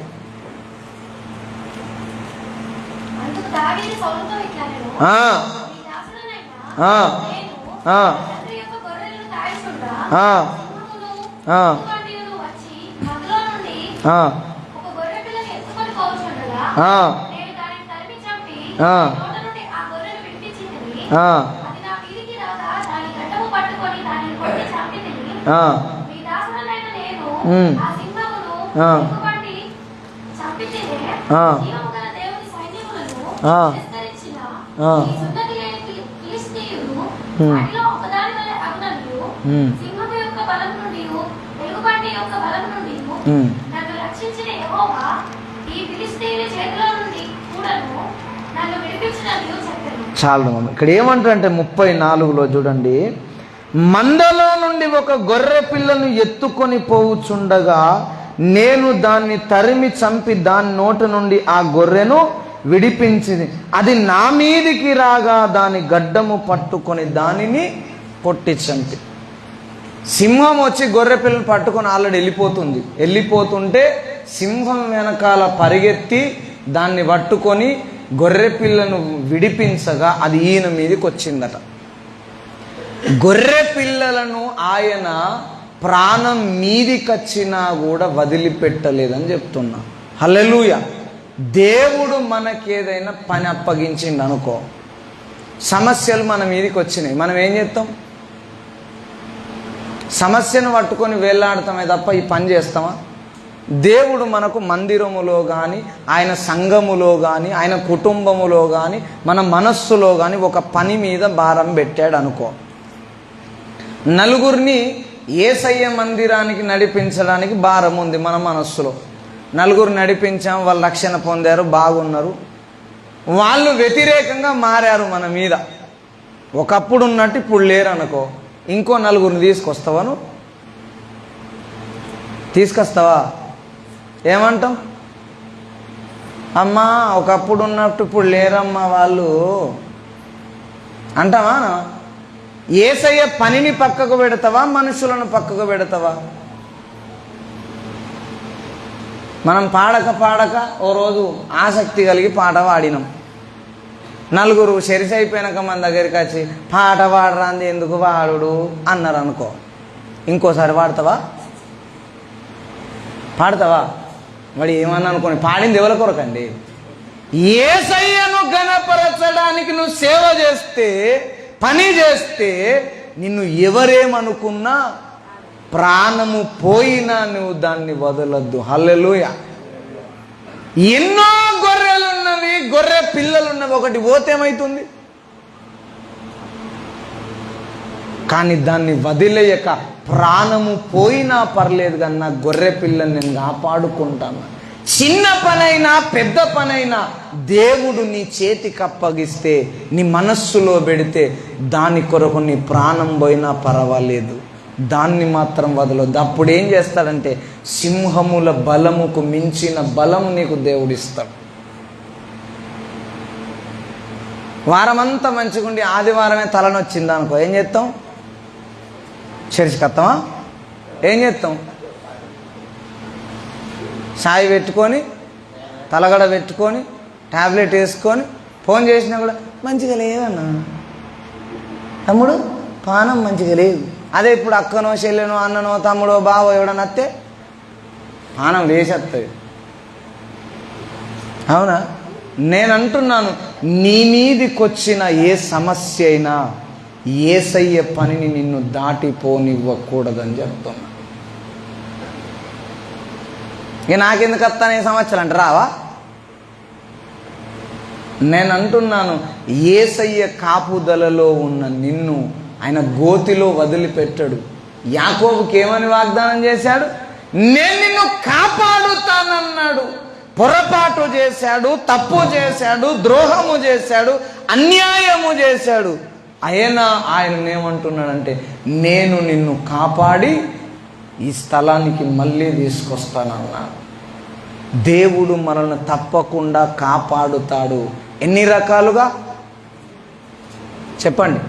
చాలు. ఇక్కడ ఏమంటారంటే 34లో చూడండి, మందలో నుండి ఒక గొర్రె పిల్లను ఎత్తుకొని పోవుచుండగా నేను దాన్ని తరిమి చంపి దాని నోటి నుండి ఆ గొర్రెను విడిపించింది. అది నా మీదికి రాగా దాని గడ్డము పట్టుకొని దానిని కొట్టి చంపి. సింహం వచ్చి గొర్రె పిల్లను పట్టుకొని ఆల్రెడీ వెళ్ళిపోతుంటే సింహం వెనకాల పరిగెత్తి దాన్ని పట్టుకొని గొర్రె పిల్లను విడిపించగా అది ఈయన మీదకి వచ్చిందట. గొర్రె పిల్లలను ఆయన ప్రాణం మీదికొచ్చినా కూడా వదిలిపెట్టలేదని చెప్తున్నా. హల్లెలూయా. దేవుడు మనకేదైనా పని అప్పగించిండు అనుకో, సమస్యలు మన మీదికి వచ్చినాయి, మనం ఏం చేస్తాం? సమస్యను పట్టుకొని వేలాడతామే తప్ప ఈ పని చేస్తామా? దేవుడు మనకు మందిరములో కానీ, ఆయన సంఘములో కానీ, ఆయన కుటుంబములో కానీ, మన మనస్సులో కానీ ఒక పని మీద భారం పెట్టాడు అనుకో. నలుగురిని యేసయ్య మందిరానికి నడిపించడానికి భారం ఉంది మన మనస్సులో. నలుగురు నడిపించాం, వాళ్ళు రక్షణ పొందారు, బాగున్నారు. వాళ్ళు వ్యతిరేకంగా మారారు మన మీద. ఒకప్పుడు ఉన్నట్టు ఇప్పుడు లేరు అనుకో. ఇంకో నలుగురిని తీసుకొస్తావా? నువ్వు తీసుకొస్తావా? ఏమంటాం? అమ్మా ఒకప్పుడు ఉన్నట్టు ఇప్పుడు లేరమ్మా వాళ్ళు అంటావా? యేసయ్య పనిని పక్కకు పెడతావా, మనుషులను పక్కకు పెడతావా? మనం పాడక ఓ రోజు ఆసక్తి కలిగి పాట పాడినాం. నలుగురు శరిసి అయిపోయినాక మన దగ్గరికి వచ్చి పాట పాడరాంది ఎందుకు వాడు అన్నారు అనుకో. ఇంకోసారి పాడతావా? వాడు ఏమన్నా అనుకోని పాడింది ఎవరి కొరకండి? యేసయ్యను ఘనపరచడానికి నువ్వు సేవ చేస్తే, పని చేస్తే నిన్ను ఎవరేమనుకున్నా, ప్రాణము పోయినా నువ్వు దాన్ని వదలొద్దు. హల్లెలూయా. ఎన్నో గొర్రెలున్నవి, గొర్రె పిల్లలున్నవి, ఒకటి పోతేమవుతుంది? కానీ దాన్ని వదిలేయక ప్రాణము పోయినా పర్లేదు కానీ నా గొర్రె పిల్లని నేను కాపాడుకుంటాను. చిన్న పనైనా పెద్ద పనైనా దేవుడు నీ చేతికి అప్పగిస్తే, నీ మనస్సులో పెడితే దాని కొరకు నీ ప్రాణం పోయినా పర్వాలేదు, దాన్ని మాత్రం వదలొద్దు. అప్పుడు ఏం చేస్తాడంటే సింహముల బలముకు మించిన బలం నీకు దేవుడిస్తాడు. వారమంతా మంచిగుండి ఆదివారమే తలనొచ్చింది అనుకో, ఏం చేస్తాం? చర్చికి వస్తామా? ఏం చేస్తాం? సాయి పెట్టుకొని, తలగడ పెట్టుకొని, ట్యాబ్లెట్ వేసుకొని, ఫోన్ చేసినా కూడా మంచిగా లేదన్నా తమ్ముడు, పానం మంచిగా లేదు. అదే ఇప్పుడు అక్కనో చెల్లెనో అన్ననో తమ్ముడో బావో ఎవడన్నా వస్తే పానం వేసేస్తుంది. అవునా? నేను అంటున్నాను, నీ మీదికొచ్చిన ఏ సమస్య అయినా యేసయ్య పనిని నిన్ను దాటిపోనివ్వకూడదని చెప్తున్నా. ఇక నాకెందుకు వస్తానే సమస్యలు అంటే రావా? నేను అంటున్నాను, యేసయ్య కాపుదలలో ఉన్న నిన్ను ఆయన గోతిలో వదిలిపెట్టాడు. యాకోబుకి ఏమని వాగ్దానం చేశాడు? నేను నిన్ను కాపాడుతానన్నాడు. పొరపాటు చేశాడు, తప్పు చేశాడు, ద్రోహము చేశాడు, అన్యాయము చేశాడు. ఆయన ఏమంటున్నాడంటే నేను నిన్ను కాపాడి ఈ స్థలానికి మళ్ళీ తీసుకొస్తానన్నాడు. దేవుడు మనల్ని తప్పకుండా కాపాడుతాడు. ఎన్ని రకాలుగా చెప్పండి.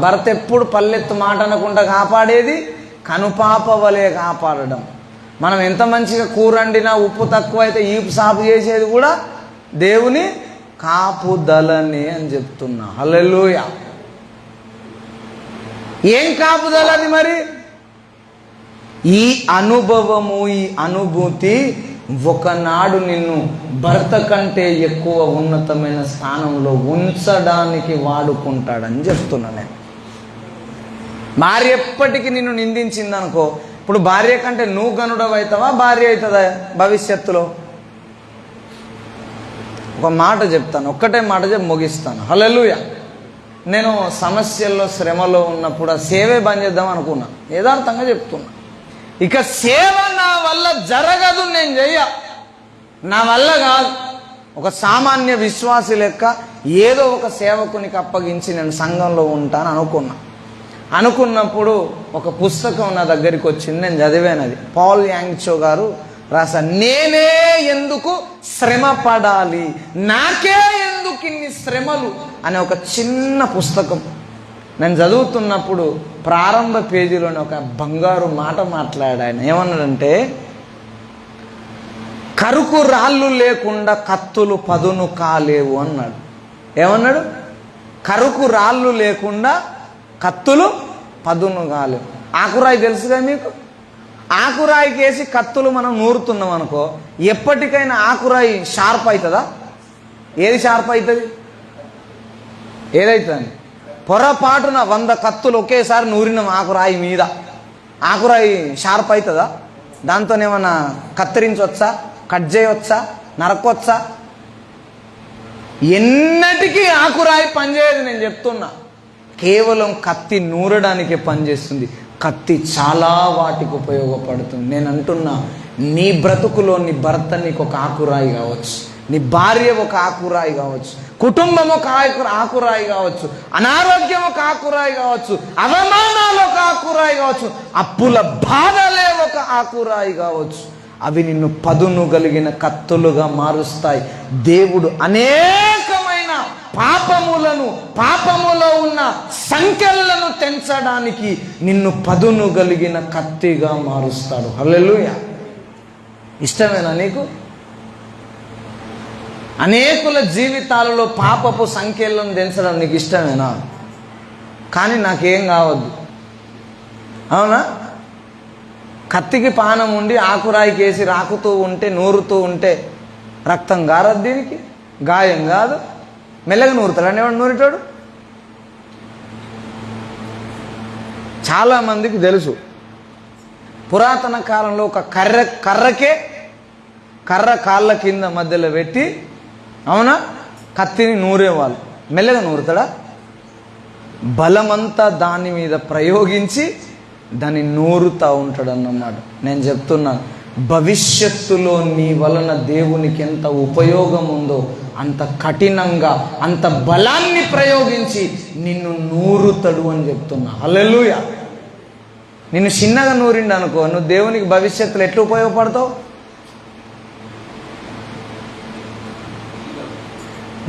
భర్త ఎప్పుడు పల్లెత్తు మాట అనకుండా కాపాడేది కనుపాప వలె కాపాడడం. మనం ఎంత మంచిగా కూర వండినా ఉప్పు తక్కువ అయితే ఈపు సాపు చేసేది కూడా దేవుని కాపుదలని అని చెప్తున్నా. హల్లెలూయా. ఏం కాపుదల అది మరి? ఈ అనుభవము, ఈ అనుభూతి ఒకనాడు నిన్ను భర్త కంటే ఎక్కువ ఉన్నతమైన స్థానంలో ఉంచడానికి వాడుకుంటాడని చెప్తున్నా నేను. భార్య ఎప్పటికీ నిన్ను నిందించింది అనుకో, ఇప్పుడు భార్య కంటే నువ్వు గనుడవు అవుతావా, భార్య అవుతుందా భవిష్యత్తులో? ఒక మాట చెప్తాను, ఒక్కటే మాట చెప్పి ముగిస్తాను. హల్లెలూయా. నేను సమస్యల్లో శ్రమలో ఉన్నప్పుడు ఆ సేవే బంద్ చేద్దాం అనుకున్నా. యథార్థంగా చెప్తున్నా. ఇక సేవ నా వల్ల జరగదు, నేను చెయ్య, నా వల్ల కాదు. ఒక సామాన్య విశ్వాసి లెక్క ఏదో ఒక సేవకునికి అప్పగించి నేను సంఘంలో ఉంటాను అనుకున్నప్పుడు ఒక పుస్తకం నా దగ్గరికి వచ్చింది. నేను చదివాను. అది పాల్ యాంగ్చో గారు రాశారు. నేనే ఎందుకు శ్రమ పడాలి, నాకే ఎందుకు ఇన్ని శ్రమలు అనే ఒక చిన్న పుస్తకం. నేను చదువుతున్నప్పుడు ప్రారంభ పేజీలోనే ఒక బంగారు మాట మాట్లాడాడు ఆయన. ఏమన్నాడంటే, కరుకు రాళ్ళు లేకుండా కత్తులు పదును కాలేవు అన్నాడు. ఏమన్నాడు? కరుకు రాళ్ళు లేకుండా కత్తులు పదును కాలేవు. ఆకురాయి తెలుసుగా మీకు? ఆకురాయికి వేసి కత్తులు మనం నూరుతున్నాం అనుకో, ఎప్పటికైనా ఆకురాయి షార్ప్ అవుతుందా? ఏది షార్ప్ అవుతుంది? ఏదైతుంది? పొరపాటున 100 కత్తులు ఒకేసారి నూరినాం ఆకురాయి మీద, ఆకురాయి షార్ప్ అవుతుందా? దాంతోనేమన్నా కత్తిరించవచ్చా, కట్ చేయవచ్చా, నరకొచ్చా? ఎన్నటికీ ఆకురాయి పనిచేయదు. నేను చెప్తున్నా, కేవలం కత్తి నూరడానికే పనిచేస్తుంది. కత్తి చాలా వాటికి ఉపయోగపడుతుంది. నేను అంటున్నా, నీ బ్రతుకులో నీ భర్త నీకు ఒక ఆకురాయి కావచ్చు, నీ భార్య ఒక ఆకురాయి కావచ్చు, కుటుంబం ఒక ఆకురాయి కావచ్చు, అనారోగ్యం ఒక ఆకురాయి కావచ్చు, అవమానాలు ఒక ఆకురాయి కావచ్చు, అప్పుల బాధలే ఒక ఆకురాయి కావచ్చు. అవి నిన్ను పదును కలిగిన కత్తులుగా మారుస్తాయి. దేవుడు అనేకమైన పాపములో ఉన్న సంఖ్యలను తెంచడానికి నిన్ను పదును కలిగిన కత్తిగా మారుస్తాడు. హల్లెలూయా. ఇష్టమేనా నీకు? అనేకుల జీవితాలలో పాపపు సంఖ్యలను తెంచడం నీకు ఇష్టమేనా? కానీ నాకేం కావద్దు, అవునా? కత్తికి పానం ఉండి ఆకురాయికి వేసి రాకుతూ ఉంటే, నూరుతూ ఉంటే రక్తం గారదు, దీనికి గాయం కాదు. మెల్లగా నూరుతాడు అనేవాడు నూరిటాడు. చాలామందికి తెలుసు, పురాతన కాలంలో ఒక కర్ర కాళ్ళ కింద మధ్యలో పెట్టి, అవునా, కత్తిని నూరేవాళ్ళు. మెల్లగా నూరుతాడా? బలమంతా దాని మీద ప్రయోగించి దాన్ని నూరుతూ ఉంటాడు అన్నమాట. నేను చెప్తున్నాను, భవిష్యత్తులో నీ వలన దేవునికి ఎంత ఉపయోగం ఉందో అంత కఠినంగా, అంత బలాన్ని ప్రయోగించి నిన్ను నూరుతాడు అని చెప్తున్నా. హల్లెలూయా. నిన్ను చిన్నగా నూరిండు అనుకో, నువ్వు దేవునికి భవిష్యత్తులో ఎట్లా ఉపయోగపడతావు?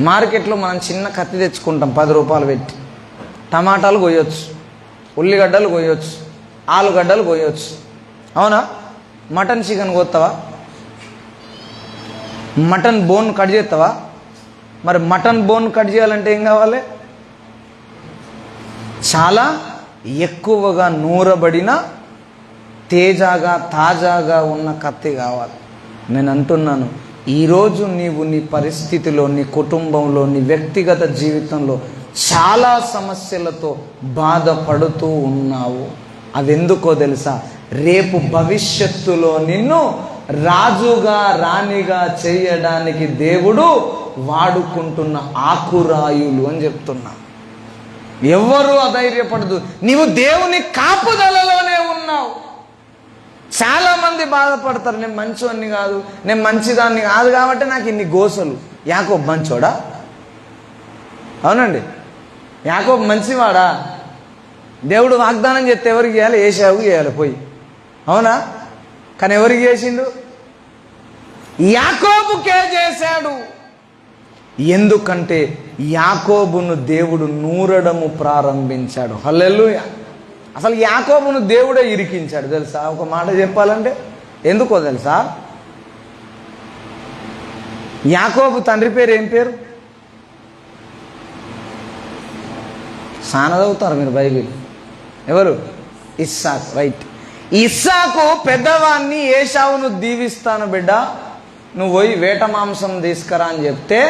మార్కెట్లో మనం చిన్న కత్తి తెచ్చుకుంటాం 10 రూపాయలు పెట్టి. టమాటాలు కొయ్యొచ్చు, ఉల్లిగడ్డలు కొయ్యొచ్చు, ఆలుగడ్డలు కొయ్యొచ్చు, అవునా? మటన్ చికెన్ కోస్తావా? మటన్ బోన్ కట్ చేస్తావా? మరి మటన్ బోన్ కట్ చేయాలంటే ఏం కావాలి? చాలా ఎక్కువగా నూరబడిన తాజాగా ఉన్న కత్తి కావాలి. నేను అంటున్నాను, ఈరోజు నీవు నీ పరిస్థితిలో, నీ కుటుంబంలో, నీ వ్యక్తిగత జీవితంలో చాలా సమస్యలతో బాధపడుతూ ఉన్నావు. అదెందుకో తెలుసా? రేపు భవిష్యత్తులో నిన్ను రాజుగా, రాణిగా చేయడానికి దేవుడు వాడుకుంటున్న ఆకురాయులు అని చెప్తున్నా. ఎవ్వరూ అధైర్యపడదు, నీవు దేవుని కాపుదలలోనే ఉన్నావు. చాలామంది బాధపడతారు, నేను మంచివాడిని కాదు, నేను మంచిదాన్ని కాదు కాబట్టి నాకు ఇన్ని గోసలు. యాకోబు మంచోడా? అవునండి, యాకోబు మంచివాడా? దేవుడు వాగ్దానం చేస్తే ఎవరికి చేయాలి? ఏశావుకి చేయాలి పోయి, అవునా? కానీ ఎవరికి చేసిండు? యాకోబుకే చేశాడు. ఎందుకంటే యాకోబును దేవుడు నూరడము ప్రారంభించాడు. హల్లెలూయా. అసలు యాకోబును దేవుడే ఇరికించాడు తెలుసా? ఒక మాట చెప్పాలంటే ఎందుకో తెలుసా? యాకోబు తండ్రి పేరు ఏం పేరు? సానా చదువుతారు మీరు బైబిల్. ఎవరు? ఇస్సాకు. రైట్. ఇస్సాకు పెద్దవాడిని ఏశావును దీవిస్తాను బిడ్డ, నువ్వు పోయి వేట మాంసం తీసుకురా అని చెప్తే,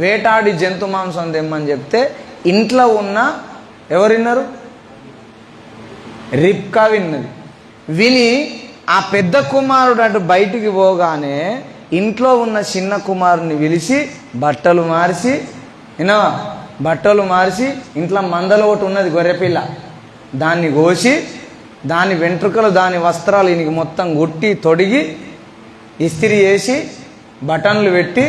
వేటాడి జంతు మాంసం తెమ్మని చెప్తే ఇంట్లో ఉన్న ఎవరు విన్నారు? రిబ్కా విన్నది. విని ఆ పెద్ద కుమారుడు అటు బయటికి పోగానే ఇంట్లో ఉన్న చిన్న కుమారుని పిలిచి బట్టలు మార్చి, వినవా, బట్టలు మార్చి ఇంట్లో మందలో ఒకటి ఉన్నది గొర్రెపిల్ల, దాన్ని కోసి దాని వెంట్రుకలు దాని వస్త్రాలు ఈయనకి మొత్తం గుట్టి తొడిగి ఇస్త్రీ చేసి బటన్లు పెట్టి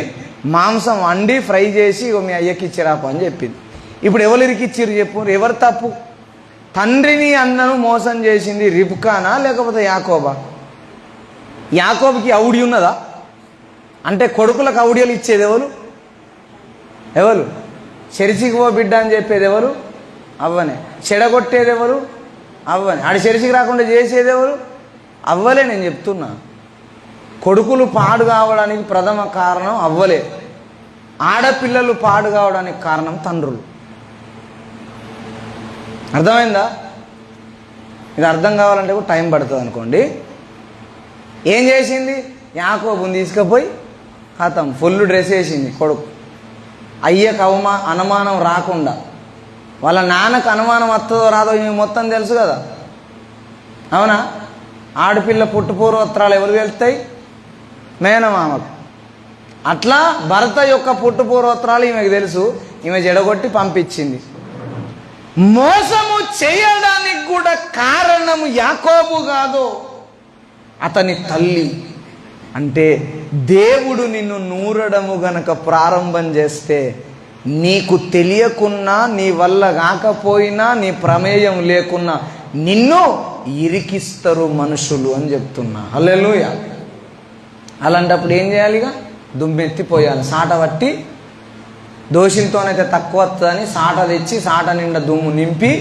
మాంసం వండి ఫ్రై చేసి మీ అయ్యకి ఇచ్చిరాపు అని చెప్పింది. ఇప్పుడు ఎవరు ఇరికిచ్చిరు చెప్పు? ఎవరు తప్పు? తండ్రిని అన్నను మోసం చేసింది రిబ్కానా లేకపోతే యాకోబా? యాకోబుకి ఔడి ఉన్నదా? అంటే కొడుకులకు ఔడియలు ఇచ్చేది ఎవరు? ఎవరు? చర్చికి పో బిడ్డ అని చెప్పేది ఎవరు? అవ్వనే. చెడగొట్టేది ఎవరు? అవ్వనే. ఆడి చర్చికి రాకుండా చేసేది ఎవరు? అవ్వలే. నేను చెప్తున్నా, కొడుకులు పాడు కావడానికి ప్రథమ కారణం అవ్వలే. ఆడపిల్లలు పాడు కావడానికి కారణం తండ్రులు. అర్థమైందా? ఇది అర్థం కావాలంటే కూడా టైం పడుతుంది అనుకోండి. ఏం చేసింది? యాకోబుని తీసుకుపోయి ఖతం ఫుల్ డ్రెస్ వేసింది కొడుకు. అయ్యకు అనుమానం రాకుండా, వాళ్ళ నాన్నకు అనుమానం వస్తుందో రాదో ఇవి మొత్తం తెలుసు కదా, అవునా? ఆడపిల్ల పుట్టుపూర్వోత్తరాలు ఎవరు వెళ్తాయి? మేనమామకు. అట్లా భర్త యొక్క పుట్టుపూర్వోత్తరాలు ఈమెకు తెలుసు. ఈమె జడగొట్టి పంపించింది. మోసము చేయడానికి కూడా కారణము యాకోబు కాదు, అతని తల్లి. అంటే దేవుడు నిన్ను నూరడము గనక ప్రారంభం చేస్తే నీకు తెలియకున్నా, నీ వల్ల కాకపోయినా, నీ ప్రమేయం లేకున్నా నిన్ను ఇరికిస్తారు మనుషులు అని చెప్తున్నా. హల్లెలూయా. అలాంటప్పుడు ఏం చేయాలిగా? దుమ్మెత్తిపోయాలి. సాట పట్టి, దోషులతోనైతే తక్కువ వస్తుందని సాట తెచ్చి సాట నిండా దుమ్ము నింపి,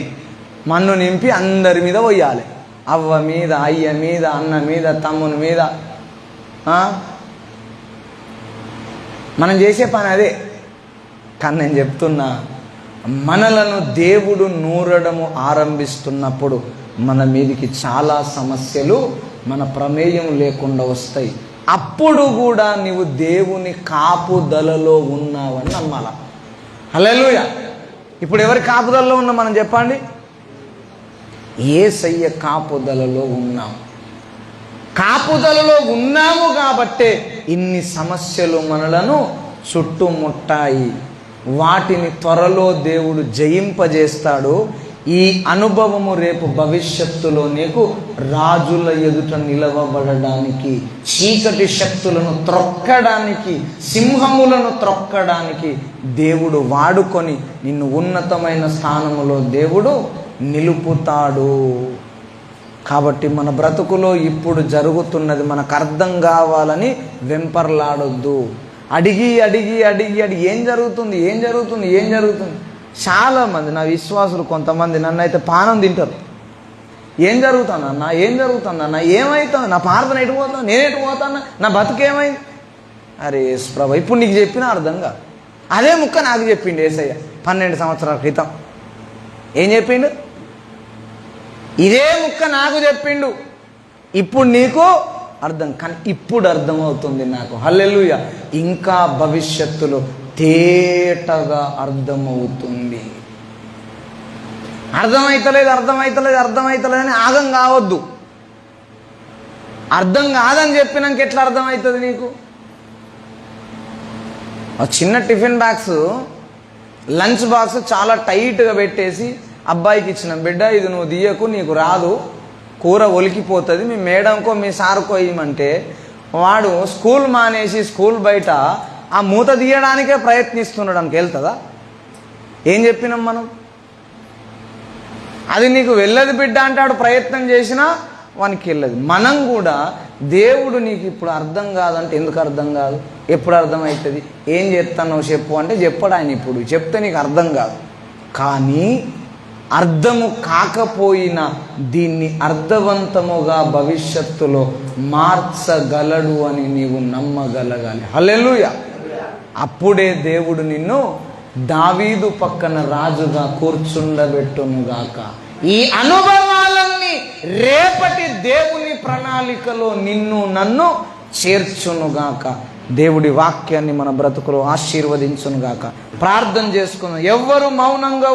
మన్ను నింపి అందరి మీద పోయాలి. అవ్వ మీద, అయ్య మీద, అన్న మీద, తమ్ముని మీద. మనం చేసే పని అదే. కానీ నేను చెప్తున్నా, మనలను దేవుడు నూరడము ఆరంభిస్తున్నప్పుడు మన మీదికి చాలా సమస్యలు మన ప్రమేయం లేకుండా వస్తాయి. అప్పుడు కూడా నీవు దేవుని కాపుదలలో ఉన్నావని నమ్మాల. హల్లెలూయా. ఇప్పుడు ఎవరి కాపుదలలో ఉన్నాం మనం చెప్పండి? యేసయ్య కాపుదలలో ఉన్నాం. కాపుదలలో ఉన్నాము కాబట్టే ఇన్ని సమస్యలు మనలను చుట్టుముట్టాయి. వాటిని త్వరలో దేవుడు జయింపజేస్తాడు. ఈ అనుభవము రేపు భవిష్యత్తులో నీకు రాజుల ఎదుట నిలవబడడానికి, చీకటి శక్తులను త్రొక్కడానికి, సింహములను త్రొక్కడానికి దేవుడు వాడుకొని నిన్ను ఉన్నతమైన స్థానములో దేవుడు నిలుపుతాడు. కాబట్టి మన బ్రతుకులో ఇప్పుడు జరుగుతున్నది మనకు అర్థం కావాలని వెంపర్లాడొద్దు. అడిగి అడిగి అడిగి అడిగి ఏం జరుగుతుంది, ఏం జరుగుతుంది, ఏం జరుగుతుంది? చాలామంది నా విశ్వాసులు కొంతమంది నన్ను అయితే పానం తింటారు. ఏం జరుగుతుందన్నా, ఏం జరుగుతుందన్నా, ఏమవుతుంది, నా ప్రార్థన ఎటు పోతాను, నేను ఎటు పోతాను, నా బతుకేమైంది? అరే ప్రభు, ఇప్పుడు నీకు చెప్పినా అర్థం కాదు. అదే ముక్క నాకు చెప్పిండు యేసయ్య 12 సంవత్సరాల క్రితం. ఏం చెప్పిండు? ఇదే ముక్క నాకు చెప్పిండు. ఇప్పుడు నీకు అర్థం, కానీ ఇప్పుడు అర్థమవుతుంది నాకు. హల్లెలూయా. ఇంకా భవిష్యత్తులో తేటగా అర్థమవుతుంది. అర్థమైతలేదు అర్థమైతలేదు అర్థమైతలేదని ఆగం కావద్దు. అర్థం కాదని చెప్పినాక ఎట్లా అర్థమవుతుంది నీకు? ఒక చిన్న టిఫిన్ బాక్స్, లంచ్ బాక్స్ చాలా టైట్గా పెట్టేసి అబ్బాయికి ఇచ్చినాం, బిడ్డ ఇది నువ్వు తీయకు, నీకు రాదు, కూర ఒలికిపోతుంది, మీ మేడంకో మీ సార్కో ఇవ్వమంటే వాడు స్కూల్ మానేసి స్కూల్ బయట ఆ మూత తీయడానికే ప్రయత్నిస్తున్నాడు. వెళ్తుందా? ఏం చెప్పినాం మనం? అది నీకు వెళ్ళదు బిడ్డ అంటాడు, ప్రయత్నం చేసినా వానికి వెళ్ళదు. మనం కూడా దేవుడు నీకు ఇప్పుడు అర్థం కాదంటే ఎందుకు అర్థం కాదు, ఎప్పుడు అర్థమవుతుంది, ఏం చేస్తానో చెప్పు అంటే చెప్పడు ఆయన. ఇప్పుడు చెప్తే నీకు అర్థం కాదు, కానీ అర్థము కాకపోయినా దీన్ని అర్థవంతముగా భవిష్యత్తులో మార్చగలడు అని నీవు నమ్మగలగాలి. హల్లెలూయా. అప్పుడే దేవుడు నిన్ను దావీదు పక్కన రాజుగా కూర్చుండబెట్టునుగాక. ఈ అనుభవాలన్నీ రేపటి దేవుని ప్రణాళికలో నిన్ను నన్ను చేర్చునుగాక. దేవుడి వాక్యాన్ని మన బ్రతుకులో ఆశీర్వదించునుగాక. ప్రార్థన చేసుకుందాం. ఎవ్వరు మౌనంగా